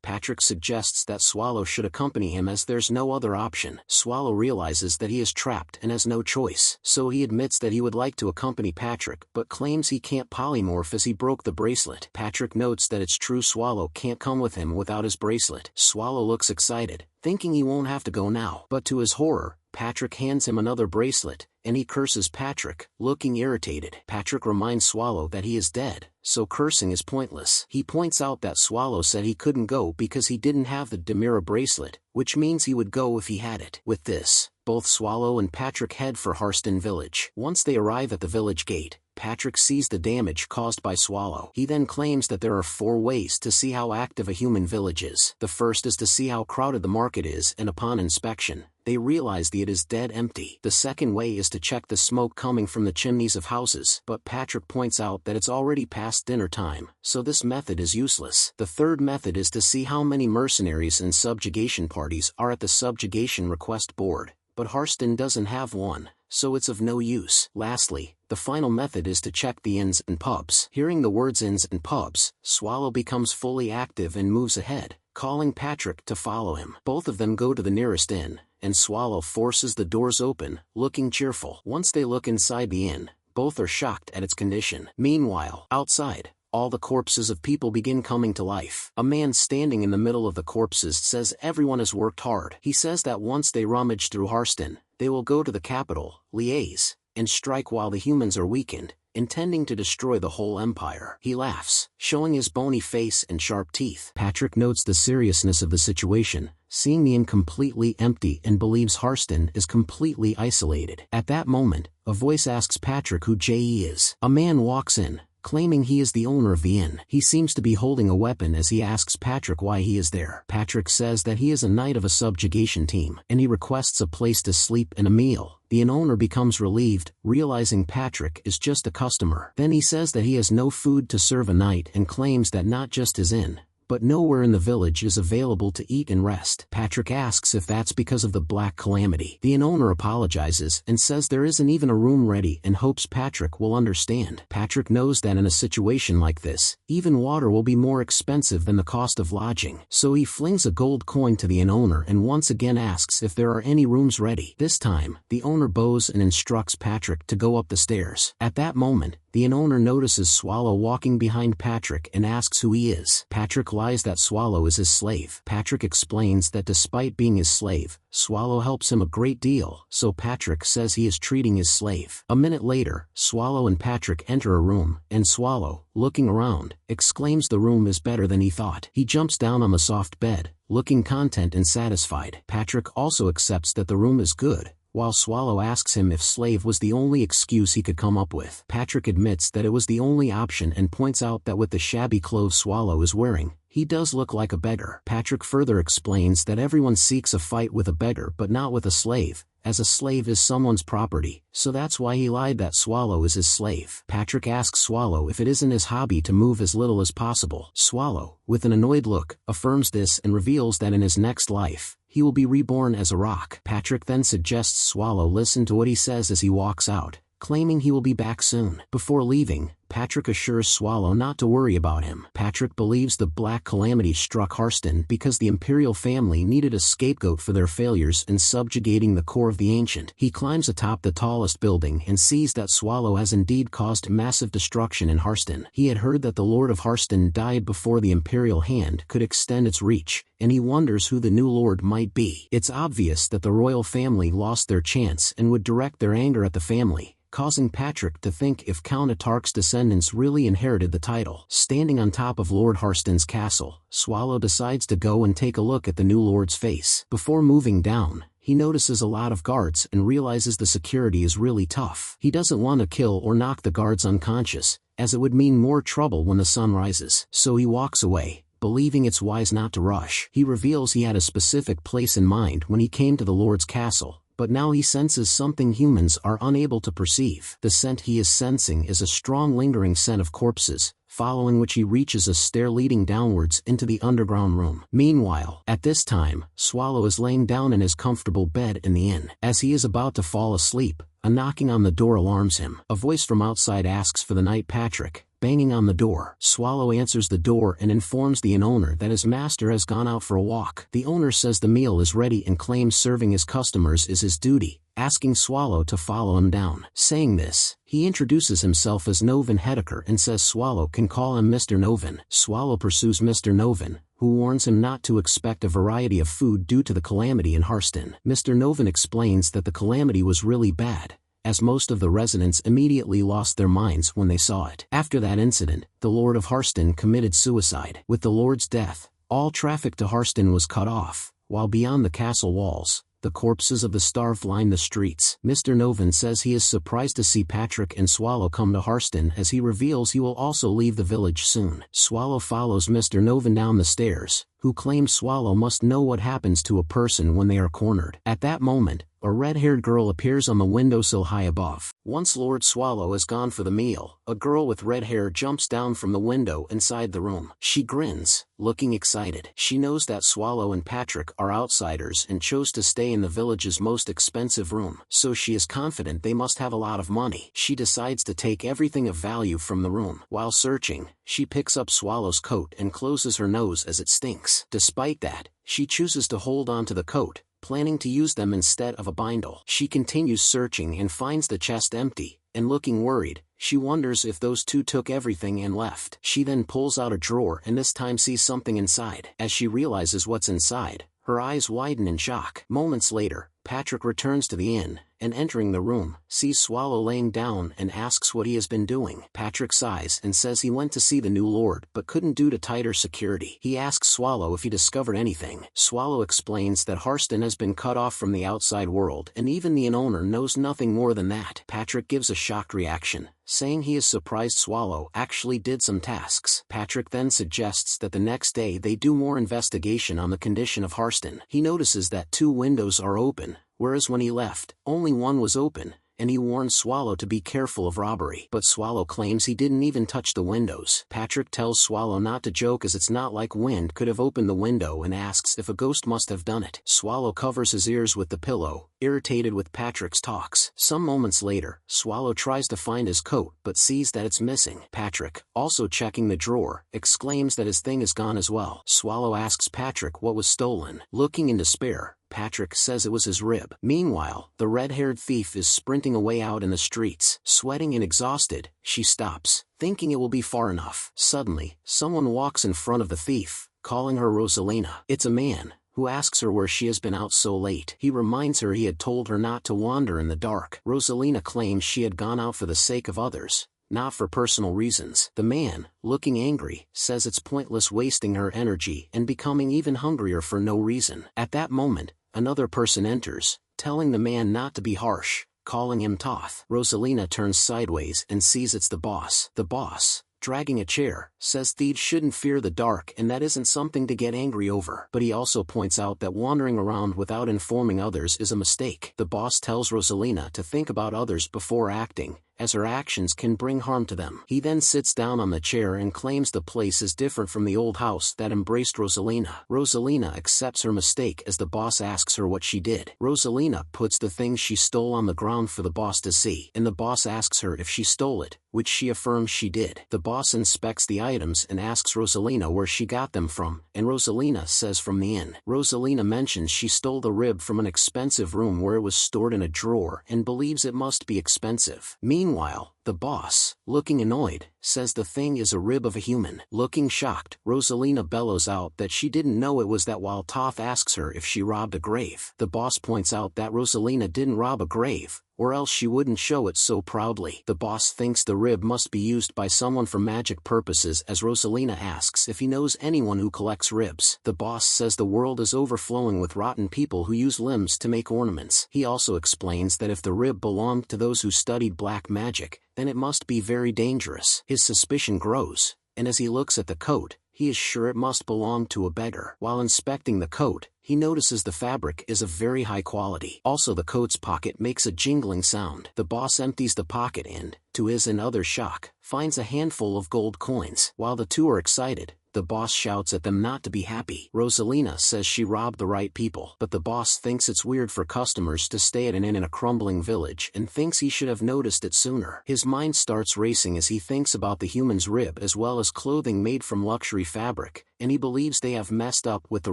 [SPEAKER 1] Patrick suggests that Swallow should accompany him as there's no other option. Swallow realizes that he is trapped and has no choice, so he admits that he would like to accompany Patrick but claims he can't polymorph as he broke the bracelet. Patrick notes that it's true Swallow can't come with him without his bracelet. Swallow looks excited, thinking he won't have to go now. But to his horror, Patrick hands him another bracelet, and he curses Patrick, looking irritated. Patrick reminds Swallow that he is dead, so cursing is pointless. He points out that Swallow said he couldn't go because he didn't have the Demira bracelet, which means he would go if he had it. With this, both Swallow and Patrick head for Harston Village. Once they arrive at the village gate, Patrick sees the damage caused by Swallow. He then claims that there are 4 ways to see how active a human village is. The first is to see how crowded the market is, and upon inspection, they realize that it is dead empty. The second way is to check the smoke coming from the chimneys of houses, but Patrick points out that it's already past dinner time, so this method is useless. The third method is to see how many mercenaries and subjugation parties are at the subjugation request board, but Harston doesn't have one, so it's of no use. Lastly, the final method is to check the inns and pubs. Hearing the words inns and pubs, Swallow becomes fully active and moves ahead, calling Patrick to follow him. Both of them go to the nearest inn, and Swallow forces the doors open, looking cheerful. Once they look inside the inn, both are shocked at its condition. Meanwhile, outside, all the corpses of people begin coming to life. A man standing in the middle of the corpses says everyone has worked hard. He says that once they rummage through Harston, they will go to the capital, Liège, and strike while the humans are weakened, intending to destroy the whole empire. He laughs, showing his bony face and sharp teeth. Patrick notes the seriousness of the situation, seeing the inn completely empty, and believes Harston is completely isolated. At that moment, a voice asks Patrick who J.E. is. A man walks in, claiming he is the owner of the inn. He seems to be holding a weapon as he asks Patrick why he is there. Patrick says that he is a knight of a subjugation team, and he requests a place to sleep and a meal. The inn owner becomes relieved, realizing Patrick is just a customer. Then he says that he has no food to serve a knight and claims that not just his inn, but nowhere in the village is available to eat and rest. Patrick asks if that's because of the Black Calamity. The inn owner apologizes and says there isn't even a room ready and hopes Patrick will understand. Patrick knows that in a situation like this, even water will be more expensive than the cost of lodging. So he flings a gold coin to the inn owner and once again asks if there are any rooms ready. This time, the owner bows and instructs Patrick to go up the stairs. At that moment, the inn owner notices Swallow walking behind Patrick and asks who he is. Patrick lies that Swallow is his slave. Patrick explains that despite being his slave, Swallow helps him a great deal, so Patrick says he is treating his slave. A minute later, Swallow and Patrick enter a room, and Swallow, looking around, exclaims the room is better than he thought. He jumps down on the soft bed, looking content and satisfied. Patrick also accepts that the room is good, while Swallow asks him if slave was the only excuse he could come up with. Patrick admits that it was the only option and points out that with the shabby clothes Swallow is wearing, he does look like a beggar. Patrick further explains that everyone seeks a fight with a beggar but not with a slave, as a slave is someone's property, so that's why he lied that Swallow is his slave. Patrick asks Swallow if it isn't his hobby to move as little as possible. Swallow, with an annoyed look, affirms this and reveals that in his next life, he will be reborn as a rock. Patrick then suggests Swallow listen to what he says as he walks out, claiming he will be back soon. Before leaving, Patrick assures Swallow not to worry about him. Patrick believes the Black Calamity struck Harston because the Imperial family needed a scapegoat for their failures in subjugating the core of the Ancient. He climbs atop the tallest building and sees that Swallow has indeed caused massive destruction in Harston. He had heard that the Lord of Harston died before the Imperial hand could extend its reach, and he wonders who the new lord might be. It's obvious that the royal family lost their chance and would direct their anger at the family, causing Patrick to think if Count Atark's descendants really inherited the title. Standing on top of Lord Harston's castle, Swallow decides to go and take a look at the new lord's face. Before moving down, he notices a lot of guards and realizes the security is really tough. He doesn't want to kill or knock the guards unconscious, as it would mean more trouble when the sun rises. So he walks away, believing it's wise not to rush. He reveals he had a specific place in mind when he came to the Lord's castle, but now he senses something humans are unable to perceive. The scent he is sensing is a strong lingering scent of corpses, following which he reaches a stair leading downwards into the underground room. Meanwhile, at this time, Swallow is laying down in his comfortable bed in the inn. As he is about to fall asleep, a knocking on the door alarms him. A voice from outside asks for the night Patrick, banging on the door. Swallow answers the door and informs the inn owner that his master has gone out for a walk. The owner says the meal is ready and claims serving his customers is his duty, asking Swallow to follow him down. Saying this, he introduces himself as Novin Hedeker and says Swallow can call him Mr. Novin. Swallow pursues Mr. Novin, who warns him not to expect a variety of food due to the calamity in Harston. Mr. Novin explains that the calamity was really bad, as most of the residents immediately lost their minds when they saw it. After that incident, the Lord of Harston committed suicide. With the Lord's death, all traffic to Harston was cut off, while beyond the castle walls, the corpses of the starved line the streets. Mr. Novin says he is surprised to see Patrick and Swallow come to Harston, as he reveals he will also leave the village soon. Swallow follows Mr. Novin down the stairs, who claims Swallow must know what happens to a person when they are cornered. At that moment, a red-haired girl appears on the windowsill high above. Once Lord Swallow has gone for the meal, a girl with red hair jumps down from the window inside the room. She grins, looking excited. She knows that Swallow and Patrick are outsiders and chose to stay in the village's most expensive room, so she is confident they must have a lot of money. She decides to take everything of value from the room. While searching, she picks up Swallow's coat and closes her nose as it stinks. Despite that, she chooses to hold on to the coat, planning to use them instead of a bindle. She continues searching and finds the chest empty, and looking worried, she wonders if those two took everything and left. She then pulls out a drawer and this time sees something inside. As she realizes what's inside, her eyes widen in shock. Moments later, Patrick returns to the inn, and entering the room, sees Swallow laying down and asks what he has been doing. Patrick sighs and says he went to see the new lord but couldn't due to tighter security. He asks Swallow if he discovered anything. Swallow explains that Harston has been cut off from the outside world and even the inn owner knows nothing more than that. Patrick gives a shocked reaction, saying he is surprised Swallow actually did some tasks. Patrick then suggests that the next day they do more investigation on the condition of Harston. He notices that 2 windows are open, whereas when he left, only one was open, and he warns Swallow to be careful of robbery. But Swallow claims he didn't even touch the windows. Patrick tells Swallow not to joke as it's not like wind could have opened the window and asks if a ghost must have done it. Swallow covers his ears with the pillow, irritated with Patrick's talks. Some moments later, Swallow tries to find his coat but sees that it's missing. Patrick, also checking the drawer, exclaims that his thing is gone as well. Swallow asks Patrick what was stolen. Looking in despair, Patrick says it was his rib. Meanwhile, the red-haired thief is sprinting away out in the streets. Sweating and exhausted, she stops, thinking it will be far enough. Suddenly, someone walks in front of the thief, calling her Rosalina. It's a man, who asks her where she has been out so late. He reminds her he had told her not to wander in the dark. Rosalina claims she had gone out for the sake of others, not for personal reasons. The man, looking angry, says it's pointless wasting her energy and becoming even hungrier for no reason. At that moment, another person enters, telling the man not to be harsh, calling him Toth. Rosalina turns sideways and sees it's the boss. The boss, dragging a chair, says thieves shouldn't fear the dark and that isn't something to get angry over. But he also points out that wandering around without informing others is a mistake. The boss tells Rosalina to think about others before acting, as her actions can bring harm to them. He then sits down on the chair and claims the place is different from the old house that embraced Rosalina. Rosalina accepts her mistake as the boss asks her what she did. Rosalina puts the things she stole on the ground for the boss to see, and the boss asks her if she stole it, which she affirms she did. The boss inspects the items and asks Rosalina where she got them from, and Rosalina says from the inn. Rosalina mentions she stole the rib from an expensive room where it was stored in a drawer and believes it must be expensive. Meanwhile, the boss, looking annoyed, says the thing is a rib of a human. Looking shocked, Rosalina bellows out that she didn't know it was that while Toth asks her if she robbed a grave. The boss points out that Rosalina didn't rob a grave, or else she wouldn't show it so proudly. The boss thinks the rib must be used by someone for magic purposes as Rosalina asks if he knows anyone who collects ribs. The boss says the world is overflowing with rotten people who use limbs to make ornaments. He also explains that if the rib belonged to those who studied black magic, then it must be very dangerous. His suspicion grows, and as he looks at the coat, he is sure it must belong to a beggar. While inspecting the coat, he notices the fabric is of very high quality. Also, the coat's pocket makes a jingling sound. The boss empties the pocket and, to his and others' shock, finds a handful of gold coins. While the two are excited, the boss shouts at them not to be happy. Rosalina says she robbed the right people, but the boss thinks it's weird for customers to stay at an inn in a crumbling village and thinks he should have noticed it sooner. His mind starts racing as he thinks about the human's rib as well as clothing made from luxury fabric, and he believes they have messed up with the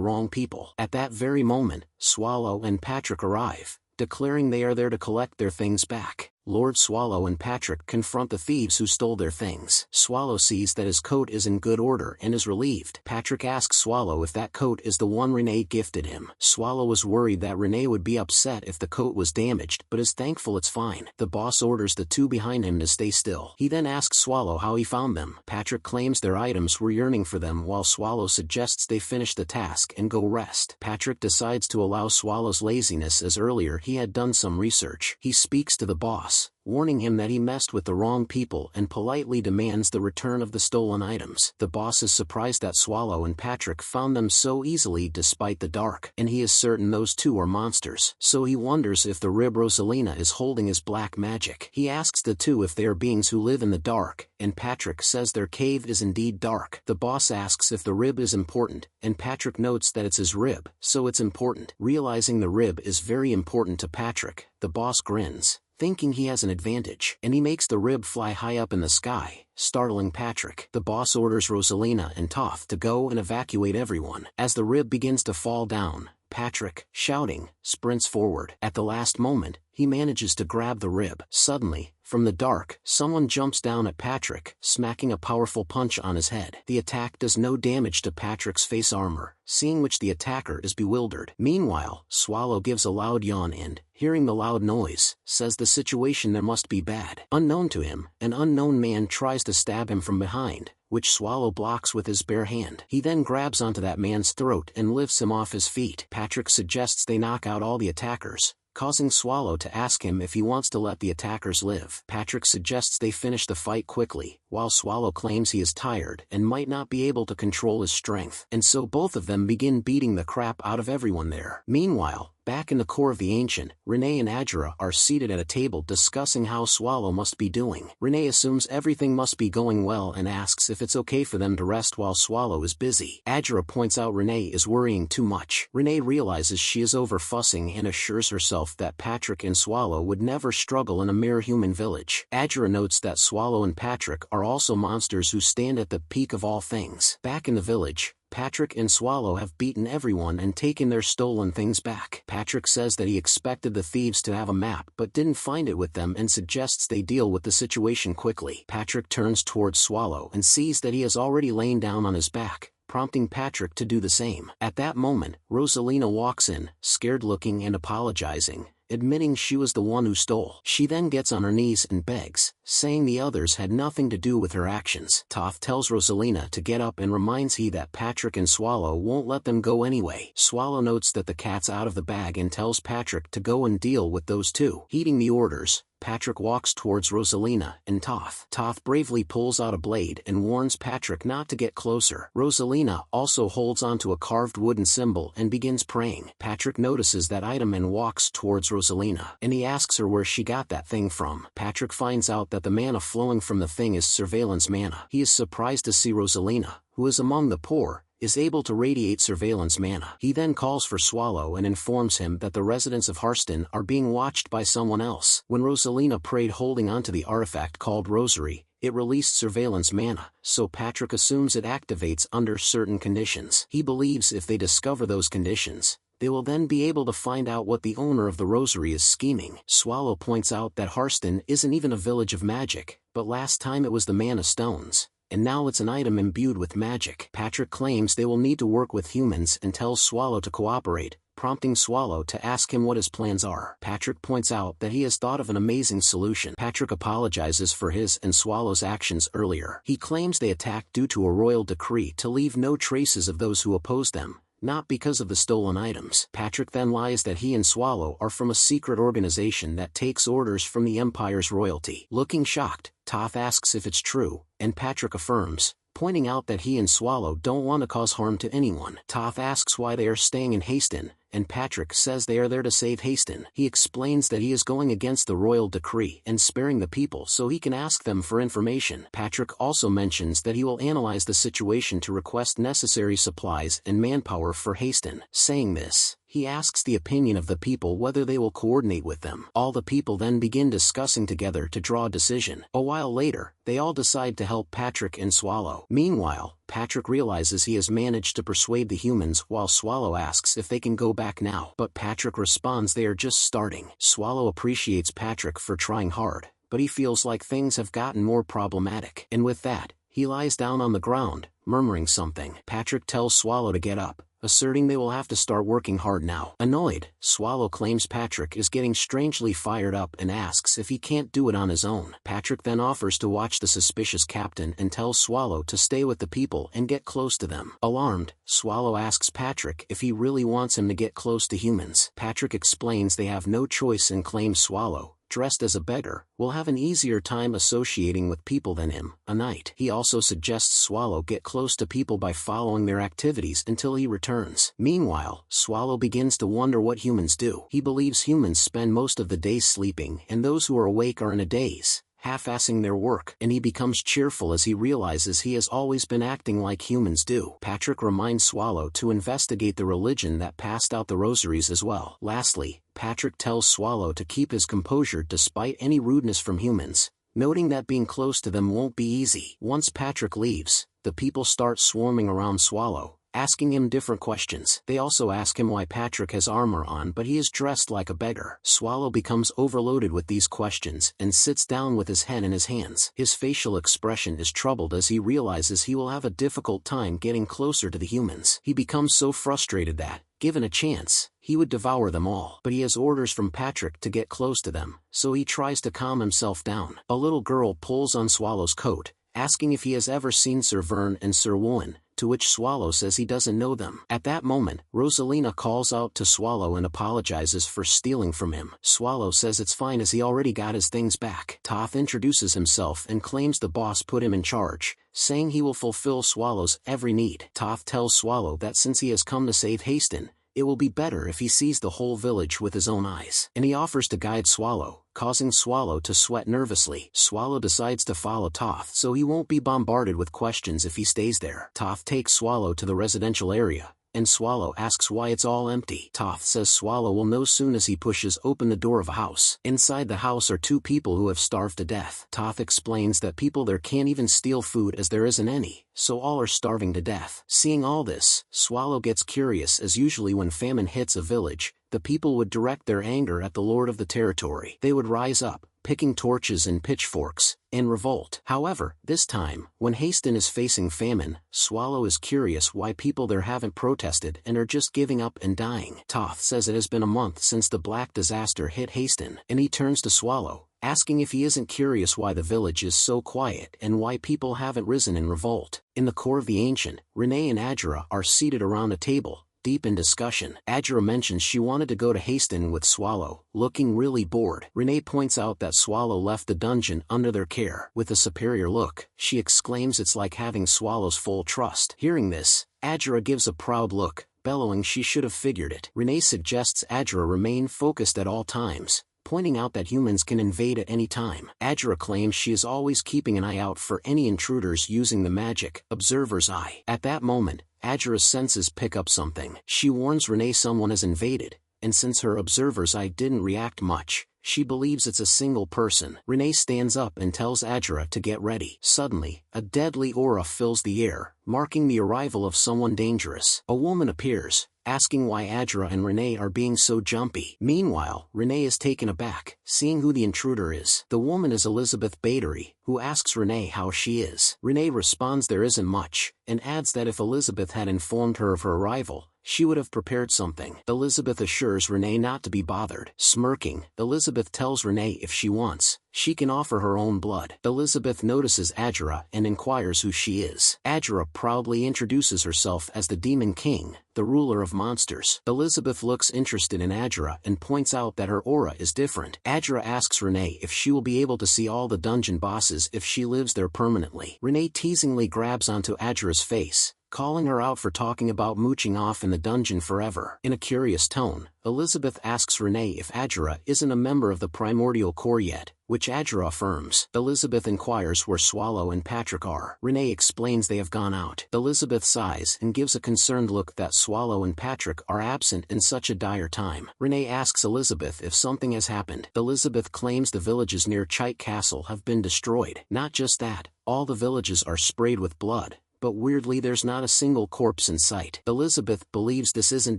[SPEAKER 1] wrong people. At that very moment, Swallow and Patrick arrive, declaring they are there to collect their things back. Lord Swallow and Patrick confront the thieves who stole their things. Swallow sees that his coat is in good order and is relieved. Patrick asks Swallow if that coat is the one Renee gifted him. Swallow was worried that Renee would be upset if the coat was damaged, but is thankful it's fine. The boss orders the two behind him to stay still. He then asks Swallow how he found them. Patrick claims their items were yearning for them, while Swallow suggests they finish the task and go rest. Patrick decides to allow Swallow's laziness as earlier he had done some research. He speaks to the boss, warning him that he messed with the wrong people and politely demands the return of the stolen items. The boss is surprised that Swallow and Patrick found them so easily despite the dark, and he is certain those two are monsters. So he wonders if the rib Rosalina is holding is black magic. He asks the two if they are beings who live in the dark, and Patrick says their cave is indeed dark. The boss asks if the rib is important, and Patrick notes that it's his rib, so it's important. Realizing the rib is very important to Patrick, the boss grins, thinking he has an advantage, and he makes the rib fly high up in the sky, startling Patrick. The boss orders Rosalina and Toth to go and evacuate everyone. As the rib begins to fall down, Patrick, shouting, sprints forward. At the last moment, he manages to grab the rib. Suddenly, from the dark, someone jumps down at Patrick, smacking a powerful punch on his head. The attack does no damage to Patrick's face armor, seeing which the attacker is bewildered. Meanwhile, Swallow gives a loud yawn and, hearing the loud noise, says the situation there must be bad. Unknown to him, an unknown man tries to stab him from behind, which Swallow blocks with his bare hand. He then grabs onto that man's throat and lifts him off his feet. Patrick suggests they knock out all the attackers, causing Swallow to ask him if he wants to let the attackers live. Patrick suggests they finish the fight quickly, while Swallow claims he is tired and might not be able to control his strength, and so both of them begin beating the crap out of everyone there. Meanwhile, back in the core of the Ancient, Renee and Asura are seated at a table discussing how Swallow must be doing. Renee assumes everything must be going well and asks if it's okay for them to rest while Swallow is busy. Asura points out Renee is worrying too much. Renee realizes she is over-fussing and assures herself that Patrick and Swallow would never struggle in a mere human village. Asura notes that Swallow and Patrick are also monsters who stand at the peak of all things. Back in the village, Patrick and Swallow have beaten everyone and taken their stolen things back. Patrick says that he expected the thieves to have a map but didn't find it with them and suggests they deal with the situation quickly. Patrick turns towards Swallow and sees that he has already lain down on his back, prompting Patrick to do the same. At that moment, Rosalina walks in, scared-looking and apologizing, admitting she was the one who stole. She then gets on her knees and begs, saying the others had nothing to do with her actions. Toth tells Rosalina to get up and reminds he that Patrick and Swallow won't let them go anyway. Swallow notes that the cat's out of the bag and tells Patrick to go and deal with those two. Heeding the orders, Patrick walks towards Rosalina and Toph. Toph bravely pulls out a blade and warns Patrick not to get closer. Rosalina also holds onto a carved wooden symbol and begins praying. Patrick notices that item and walks towards Rosalina, and he asks her where she got that thing from. Patrick finds out that the mana flowing from the thing is surveillance mana. He is surprised to see Rosalina, who is among the poor, is able to radiate surveillance mana. He then calls for Swallow and informs him that the residents of Harston are being watched by someone else. When Rosalina prayed holding onto the artifact called Rosary, it released surveillance mana, so Patrick assumes it activates under certain conditions. He believes if they discover those conditions, they will then be able to find out what the owner of the Rosary is scheming. Swallow points out that Harston isn't even a village of magic, but last time it was the Mana Stones, and now it's an item imbued with magic. Patrick claims they will need to work with humans and tells Swallow to cooperate, prompting Swallow to ask him what his plans are. Patrick points out that he has thought of an amazing solution. Patrick apologizes for his and Swallow's actions earlier. He claims they attacked due to a royal decree to leave no traces of those who opposed them, not because of the stolen items. Patrick then lies that he and Swallow are from a secret organization that takes orders from the Empire's royalty. Looking shocked, Toph asks if it's true, and Patrick affirms, pointing out that he and Swallow don't want to cause harm to anyone. Toph asks why they are staying in Haston, and Patrick says they are there to save Haston. He explains that he is going against the royal decree and sparing the people so he can ask them for information. Patrick also mentions that he will analyze the situation to request necessary supplies and manpower for Haston. Saying this, he asks the opinion of the people whether they will coordinate with them. All the people then begin discussing together to draw a decision. A while later, they all decide to help Patrick and Swallow. Meanwhile, Patrick realizes he has managed to persuade the humans while Swallow asks if they can go back now. But Patrick responds they are just starting. Swallow appreciates Patrick for trying hard, but he feels like things have gotten more problematic. And with that, he lies down on the ground, murmuring something. Patrick tells Swallow to get up, asserting they will have to start working hard now. Annoyed, Swallow claims Patrick is getting strangely fired up and asks if he can't do it on his own. Patrick then offers to watch the suspicious captain and tells Swallow to stay with the people and get close to them. Alarmed, Swallow asks Patrick if he really wants him to get close to humans. Patrick explains they have no choice and claims Swallow, dressed as a beggar, will have an easier time associating with people than him, a knight. He also suggests Swallow get close to people by following their activities until he returns. Meanwhile, Swallow begins to wonder what humans do. He believes humans spend most of the day sleeping and those who are awake are in a daze, half-assing their work, and he becomes cheerful as he realizes he has always been acting like humans do. Patrick reminds Swallow to investigate the religion that passed out the rosaries as well. Lastly, Patrick tells Swallow to keep his composure despite any rudeness from humans, noting that being close to them won't be easy. Once Patrick leaves, the people start swarming around Swallow, asking him different questions. They also ask him why Patrick has armor on but he is dressed like a beggar. Swallow becomes overloaded with these questions and sits down with his head in his hands. His facial expression is troubled as he realizes he will have a difficult time getting closer to the humans. He becomes so frustrated that, given a chance, he would devour them all. But he has orders from Patrick to get close to them, so he tries to calm himself down. A little girl pulls on Swallow's coat, asking if he has ever seen Sir Vern and Sir Woon, to which Swallow says he doesn't know them. At that moment, Rosalina calls out to Swallow and apologizes for stealing from him. Swallow says it's fine as he already got his things back. Toph introduces himself and claims the boss put him in charge, saying he will fulfill Swallow's every need. Toph tells Swallow that since he has come to save Haston, it will be better if he sees the whole village with his own eyes. And he offers to guide Swallow, causing Swallow to sweat nervously. Swallow decides to follow Toph so he won't be bombarded with questions if he stays there. Toph takes Swallow to the residential area, and Swallow asks why it's all empty. Toph says Swallow will know soon as he pushes open the door of a house. Inside the house are two people who have starved to death. Toph explains that people there can't even steal food as there isn't any, so all are starving to death. Seeing all this, Swallow gets curious as usually when famine hits a village, the people would direct their anger at the lord of the territory. They would rise up, picking torches and pitchforks, and revolt. However, this time, when Haston is facing famine, Swallow is curious why people there haven't protested and are just giving up and dying. Toph says it has been a month since the black disaster hit Haston, and he turns to Swallow, asking if he isn't curious why the village is so quiet and why people haven't risen in revolt. In the core of the ancient, Renee and Adjura are seated around a table, deep in discussion. Asura mentions she wanted to go to Haston with Swallow, looking really bored. Renee points out that Swallow left the dungeon under their care. With a superior look, she exclaims it's like having Swallow's full trust. Hearing this, Asura gives a proud look, bellowing she should have figured it. Renee suggests Asura remain focused at all times, pointing out that humans can invade at any time. Asura claims she is always keeping an eye out for any intruders using the magic observer's eye. At that moment, Asura's senses pick up something. She warns Renee someone has invaded, and since her observer's eye didn't react much, she believes it's a single person. Renee stands up and tells Asura to get ready. Suddenly, a deadly aura fills the air, marking the arrival of someone dangerous. A woman appears, asking why Asura and Renee are being so jumpy. Meanwhile, Renee is taken aback, seeing who the intruder is. The woman is Elizabeth Battery, who asks Renee how she is. Renee responds there isn't much, and adds that if Elizabeth had informed her of her arrival, she would have prepared something. Elizabeth assures Renee not to be bothered. Smirking, Elizabeth tells Renee if she wants, she can offer her own blood. Elizabeth notices Asura and inquires who she is. Asura proudly introduces herself as the Demon King, the ruler of monsters. Elizabeth looks interested in Asura and points out that her aura is different. Asura asks Renee if she will be able to see all the dungeon bosses if she lives there permanently. Renee teasingly grabs onto Asura's face, calling her out for talking about mooching off in the dungeon forever. In a curious tone, Elizabeth asks Renee if Asura isn't a member of the primordial core yet, which Asura affirms. Elizabeth inquires where Swallow and Patrick are. Renee explains they have gone out. Elizabeth sighs and gives a concerned look that Swallow and Patrick are absent in such a dire time. Renee asks Elizabeth if something has happened. Elizabeth claims the villages near Chite Castle have been destroyed. Not just that, all the villages are sprayed with blood, but weirdly there's not a single corpse in sight. Elizabeth believes this isn't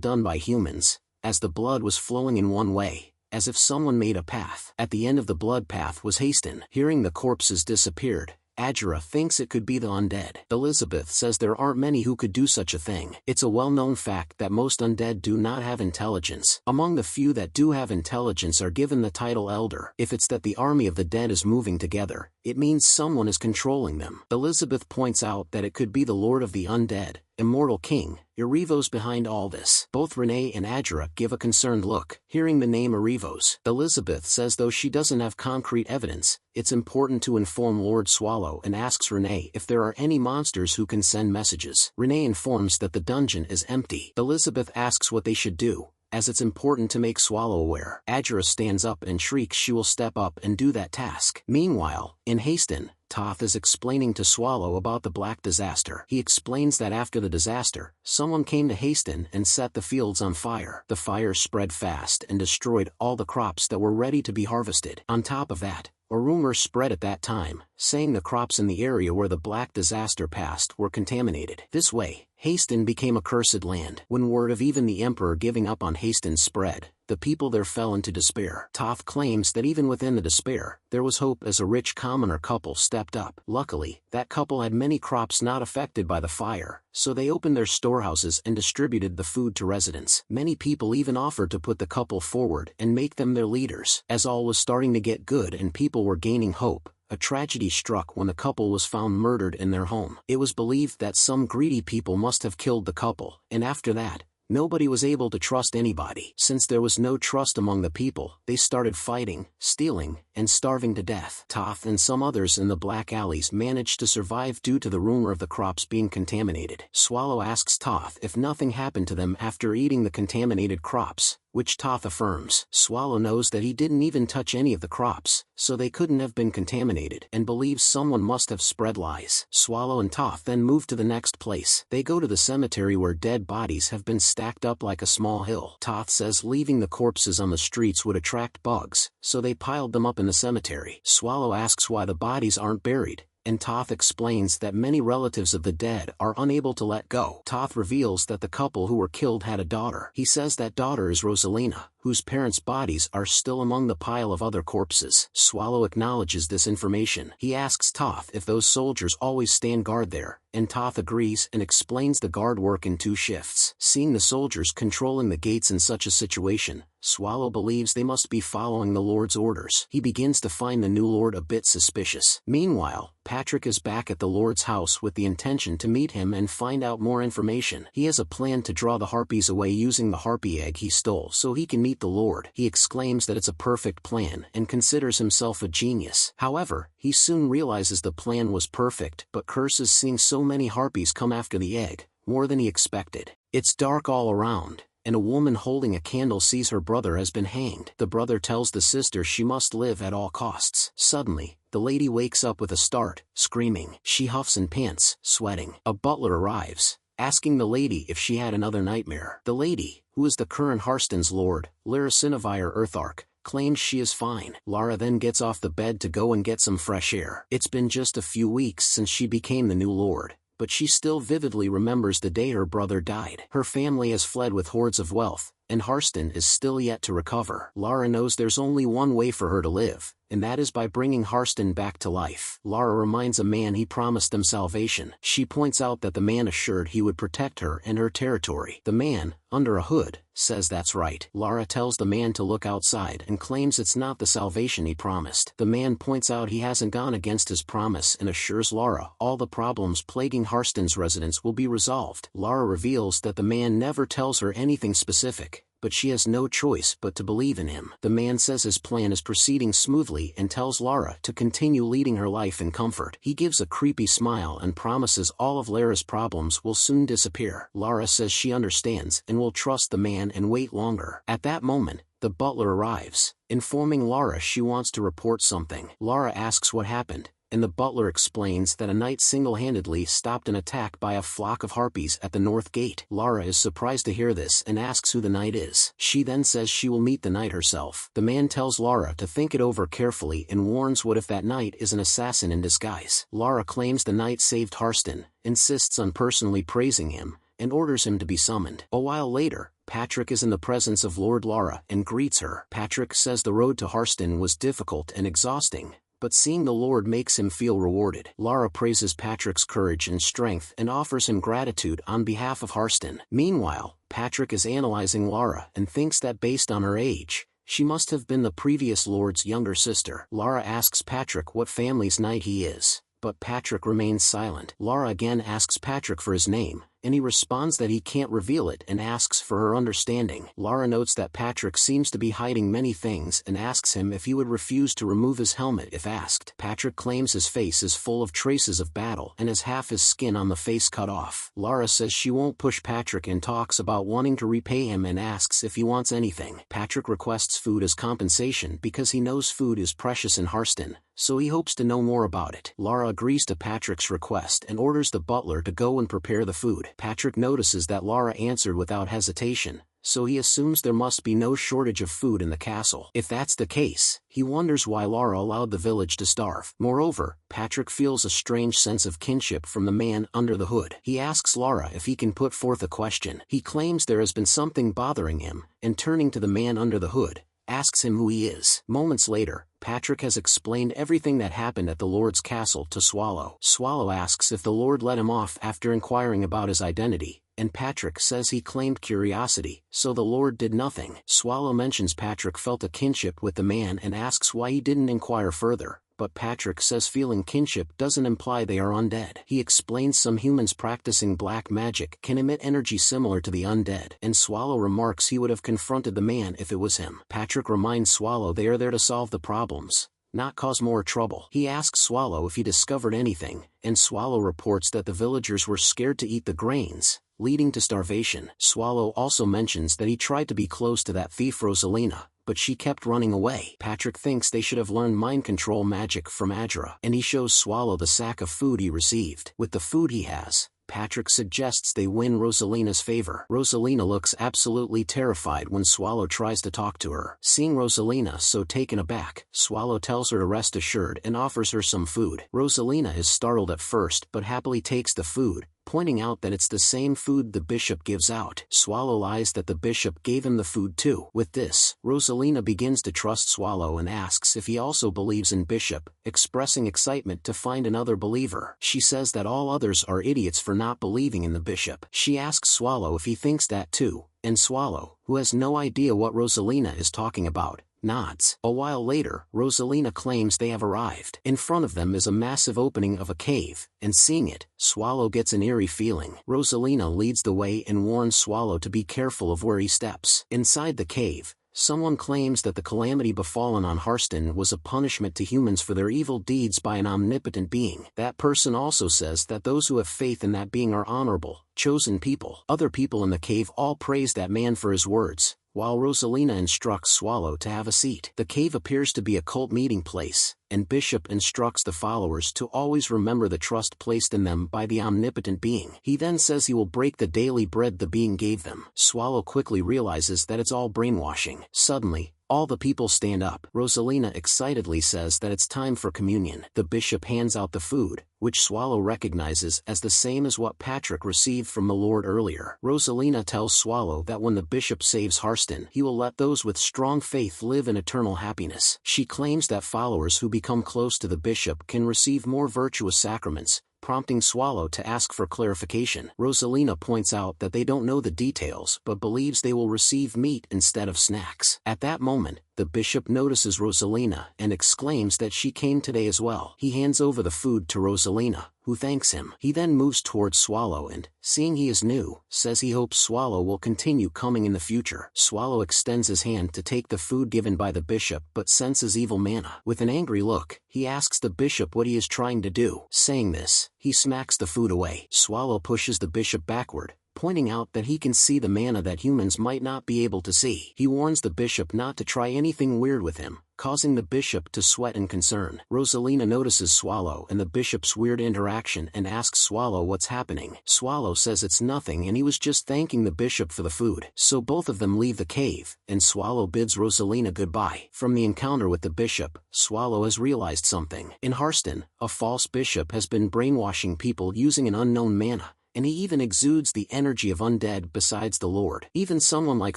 [SPEAKER 1] done by humans, as the blood was flowing in one way, as if someone made a path. At the end of the blood path was Haston. Hearing the corpses disappeared, Asura thinks it could be the undead. Elizabeth says there aren't many who could do such a thing. It's a well-known fact that most undead do not have intelligence. Among the few that do have intelligence are given the title Elder. If it's that the army of the dead is moving together, it means someone is controlling them. Elizabeth points out that it could be the Lord of the Undead, Immortal King, Erevos behind all this. Both Renee and Asura give a concerned look. Hearing the name Erevos, Elizabeth says though she doesn't have concrete evidence, it's important to inform Lord Swallow and asks Renee if there are any monsters who can send messages. Renee informs that the dungeon is empty. Elizabeth asks what they should do, as it's important to make Swallow aware. Asura stands up and shrieks she will step up and do that task. Meanwhile, in Haston, Toth is explaining to Swallow about the Black Disaster. He explains that after the disaster, someone came to Haston and set the fields on fire. The fire spread fast and destroyed all the crops that were ready to be harvested. On top of that, a rumor spread at that time, saying the crops in the area where the Black Disaster passed were contaminated. This way, Haston became a cursed land. When word of even the Emperor giving up on Haston spread, the people there fell into despair. Toth claims that even within the despair, there was hope as a rich commoner couple stepped up. Luckily, that couple had many crops not affected by the fire, so they opened their storehouses and distributed the food to residents. Many people even offered to put the couple forward and make them their leaders. As all was starting to get good and people were gaining hope, a tragedy struck when the couple was found murdered in their home. It was believed that some greedy people must have killed the couple, and after that, nobody was able to trust anybody. Since there was no trust among the people, they started fighting, stealing, and starving to death. Toth and some others in the Black Alleys managed to survive due to the rumor of the crops being contaminated. Swallow asks Toth if nothing happened to them after eating the contaminated crops, which Toth affirms. Swallow knows that he didn't even touch any of the crops, so they couldn't have been contaminated, and believes someone must have spread lies. Swallow and Toth then move to the next place. They go to the cemetery where dead bodies have been stacked up like a small hill. Toth says leaving the corpses on the streets would attract bugs, so they piled them up in the cemetery. Swallow asks why the bodies aren't buried, and Toth explains that many relatives of the dead are unable to let go. Toth reveals that the couple who were killed had a daughter. He says that daughter is Rosalina, whose parents' bodies are still among the pile of other corpses. Swallow acknowledges this information. He asks Toth if those soldiers always stand guard there, and Toth agrees and explains the guard work in 2 shifts. Seeing the soldiers controlling the gates in such a situation, Swallow believes they must be following the Lord's orders. He begins to find the new Lord a bit suspicious. Meanwhile, Patrick is back at the Lord's house with the intention to meet him and find out more information. He has a plan to draw the harpies away using the harpy egg he stole so he can meet the Lord. He exclaims that it's a perfect plan and considers himself a genius. However, he soon realizes the plan was perfect but curses seeing so many harpies come after the egg, more than he expected. It's dark all around, and a woman holding a candle sees her brother has been hanged. The brother tells the sister she must live at all costs. Suddenly, the lady wakes up with a start, screaming. She huffs and pants, sweating. A butler arrives, asking the lady if she had another nightmare. The lady, who is the current Harston's lord, Lara Sinavire Earthark, claims she is fine. Lara then gets off the bed to go and get some fresh air. It's been just a few weeks since she became the new lord, but she still vividly remembers the day her brother died. Her family has fled with hordes of wealth, and Harston is still yet to recover. Lara knows there's only one way for her to live, and that is by bringing Harston back to life. Lara reminds a man he promised them salvation. She points out that the man assured he would protect her and her territory. The man, under a hood, says that's right. Lara tells the man to look outside and claims it's not the salvation he promised. The man points out he hasn't gone against his promise and assures Lara all the problems plaguing Harston's residents will be resolved. Lara reveals that the man never tells her anything specific, but she has no choice but to believe in him. The man says his plan is proceeding smoothly and tells Lara to continue leading her life in comfort. He gives a creepy smile and promises all of Lara's problems will soon disappear. Lara says she understands and will trust the man and wait longer. At that moment, the butler arrives, informing Lara she wants to report something. Lara asks what happened, and the butler explains that a knight single-handedly stopped an attack by a flock of harpies at the north gate. Lara is surprised to hear this and asks who the knight is. She then says she will meet the knight herself. The man tells Lara to think it over carefully and warns what if that knight is an assassin in disguise. Lara claims the knight saved Harston, insists on personally praising him, and orders him to be summoned. A while later, Patrick is in the presence of Lord Lara and greets her. Patrick says the road to Harston was difficult and exhausting, but seeing the Lord makes him feel rewarded. Lara praises Patrick's courage and strength and offers him gratitude on behalf of Harston. Meanwhile, Patrick is analyzing Lara and thinks that based on her age, she must have been the previous Lord's younger sister. Lara asks Patrick what family's knight he is, but Patrick remains silent. Lara again asks Patrick for his name, and he responds that he can't reveal it and asks for her understanding. Lara notes that Patrick seems to be hiding many things and asks him if he would refuse to remove his helmet if asked. Patrick claims his face is full of traces of battle and has half his skin on the face cut off. Lara says she won't push Patrick and talks about wanting to repay him and asks if he wants anything. Patrick requests food as compensation because he knows food is precious in Harston, so he hopes to know more about it. Lara agrees to Patrick's request and orders the butler to go and prepare the food. Patrick notices that Lara answered without hesitation, so he assumes there must be no shortage of food in the castle. If that's the case, he wonders why Lara allowed the village to starve. Moreover, Patrick feels a strange sense of kinship from the man under the hood. He asks Lara if he can put forth a question. He claims there has been something bothering him, and turning to the man under the hood, asks him who he is. Moments later, Patrick has explained everything that happened at the Lord's castle to Swallow. Swallow asks if the Lord let him off after inquiring about his identity, and Patrick says he claimed curiosity, so the Lord did nothing. Swallow mentions Patrick felt a kinship with the man and asks why he didn't inquire further, but Patrick says feeling kinship doesn't imply they are undead. He explains some humans practicing black magic can emit energy similar to the undead, and Swallow remarks he would have confronted the man if it was him. Patrick reminds Swallow they are there to solve the problems, not cause more trouble. He asks Swallow if he discovered anything, and Swallow reports that the villagers were scared to eat the grains, leading to starvation. Swallow also mentions that he tried to be close to that thief Rosalina, but she kept running away. Patrick thinks they should have learned mind control magic from Adra, and he shows Swallow the sack of food he received. With the food he has, Patrick suggests they win Rosalina's favor. Rosalina looks absolutely terrified when Swallow tries to talk to her. Seeing Rosalina so taken aback, Swallow tells her to rest assured and offers her some food. Rosalina is startled at first but happily takes the food, pointing out that it's the same food the bishop gives out. Swallow lies that the bishop gave him the food too. With this, Rosalina begins to trust Swallow and asks if he also believes in Bishop, expressing excitement to find another believer. She says that all others are idiots for not believing in the bishop. She asks Swallow if he thinks that too, and Swallow, who has no idea what Rosalina is talking about, nods. A while later, Rosalina claims they have arrived. In front of them is a massive opening of a cave, and seeing it, Swallow gets an eerie feeling. Rosalina leads the way and warns Swallow to be careful of where he steps. Inside the cave, someone claims that the calamity befallen on Harston was a punishment to humans for their evil deeds by an omnipotent being. That person also says that those who have faith in that being are honorable, chosen people. Other people in the cave all praise that man for his words, while Rosalina instructs Swallow to have a seat. The cave appears to be a cult meeting place, and Bishop instructs the followers to always remember the trust placed in them by the omnipotent being. He then says he will break the daily bread the being gave them. Swallow quickly realizes that it's all brainwashing. Suddenly, all the people stand up. Rosalina excitedly says that it's time for communion. The bishop hands out the food, which Swallow recognizes as the same as what Patrick received from the Lord earlier. Rosalina tells Swallow that when the bishop saves Harston, he will let those with strong faith live in eternal happiness. She claims that followers who become close to the bishop can receive more virtuous sacraments, prompting Swallow to ask for clarification. Rosalina points out that they don't know the details but believes they will receive meat instead of snacks. At that moment, the bishop notices Rosalina and exclaims that she came today as well. He hands over the food to Rosalina, who thanks him. He then moves towards Swallow and, seeing he is new, says he hopes Swallow will continue coming in the future. Swallow extends his hand to take the food given by the bishop but senses evil mana. With an angry look, he asks the bishop what he is trying to do. Saying this, he smacks the food away. Swallow pushes the bishop backward, pointing out that he can see the mana that humans might not be able to see. He warns the bishop not to try anything weird with him, causing the bishop to sweat in concern. Rosalina notices Swallow and the bishop's weird interaction and asks Swallow what's happening. Swallow says it's nothing and he was just thanking the bishop for the food. So both of them leave the cave, and Swallow bids Rosalina goodbye. From the encounter with the bishop, Swallow has realized something. In Harston, a false bishop has been brainwashing people using an unknown mana, and he even exudes the energy of undead besides the Lord. Even someone like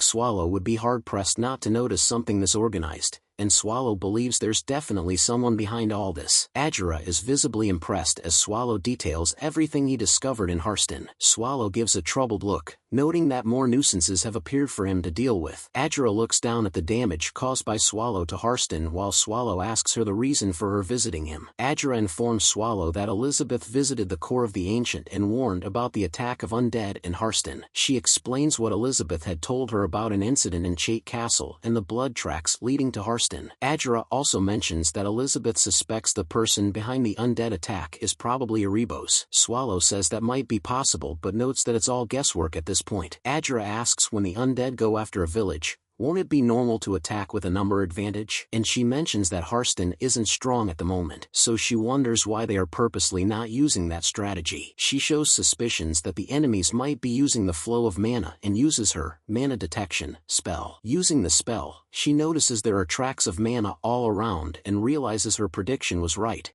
[SPEAKER 1] Swallow would be hard-pressed not to notice something this organized, and Swallow believes there's definitely someone behind all this. Asura is visibly impressed as Swallow details everything he discovered in Harston. Swallow gives a troubled look, noting that more nuisances have appeared for him to deal with. Asura looks down at the damage caused by Swallow to Harston while Swallow asks her the reason for her visiting him. Asura informs Swallow that Elizabeth visited the core of the Ancient and warned about the attack of undead in Harston. She explains what Elizabeth had told her about an incident in Chait Castle and the blood tracks leading to Harston. Asura also mentions that Elizabeth suspects the person behind the undead attack is probably Erebos. Swallow says that might be possible but notes that it's all guesswork at this point. Asura asks when the undead go after a village, won't it be normal to attack with a number advantage? And she mentions that Harston isn't strong at the moment, so she wonders why they are purposely not using that strategy. She shows suspicions that the enemies might be using the flow of mana and uses her mana detection spell. Using the spell, she notices there are tracks of mana all around and realizes her prediction was right,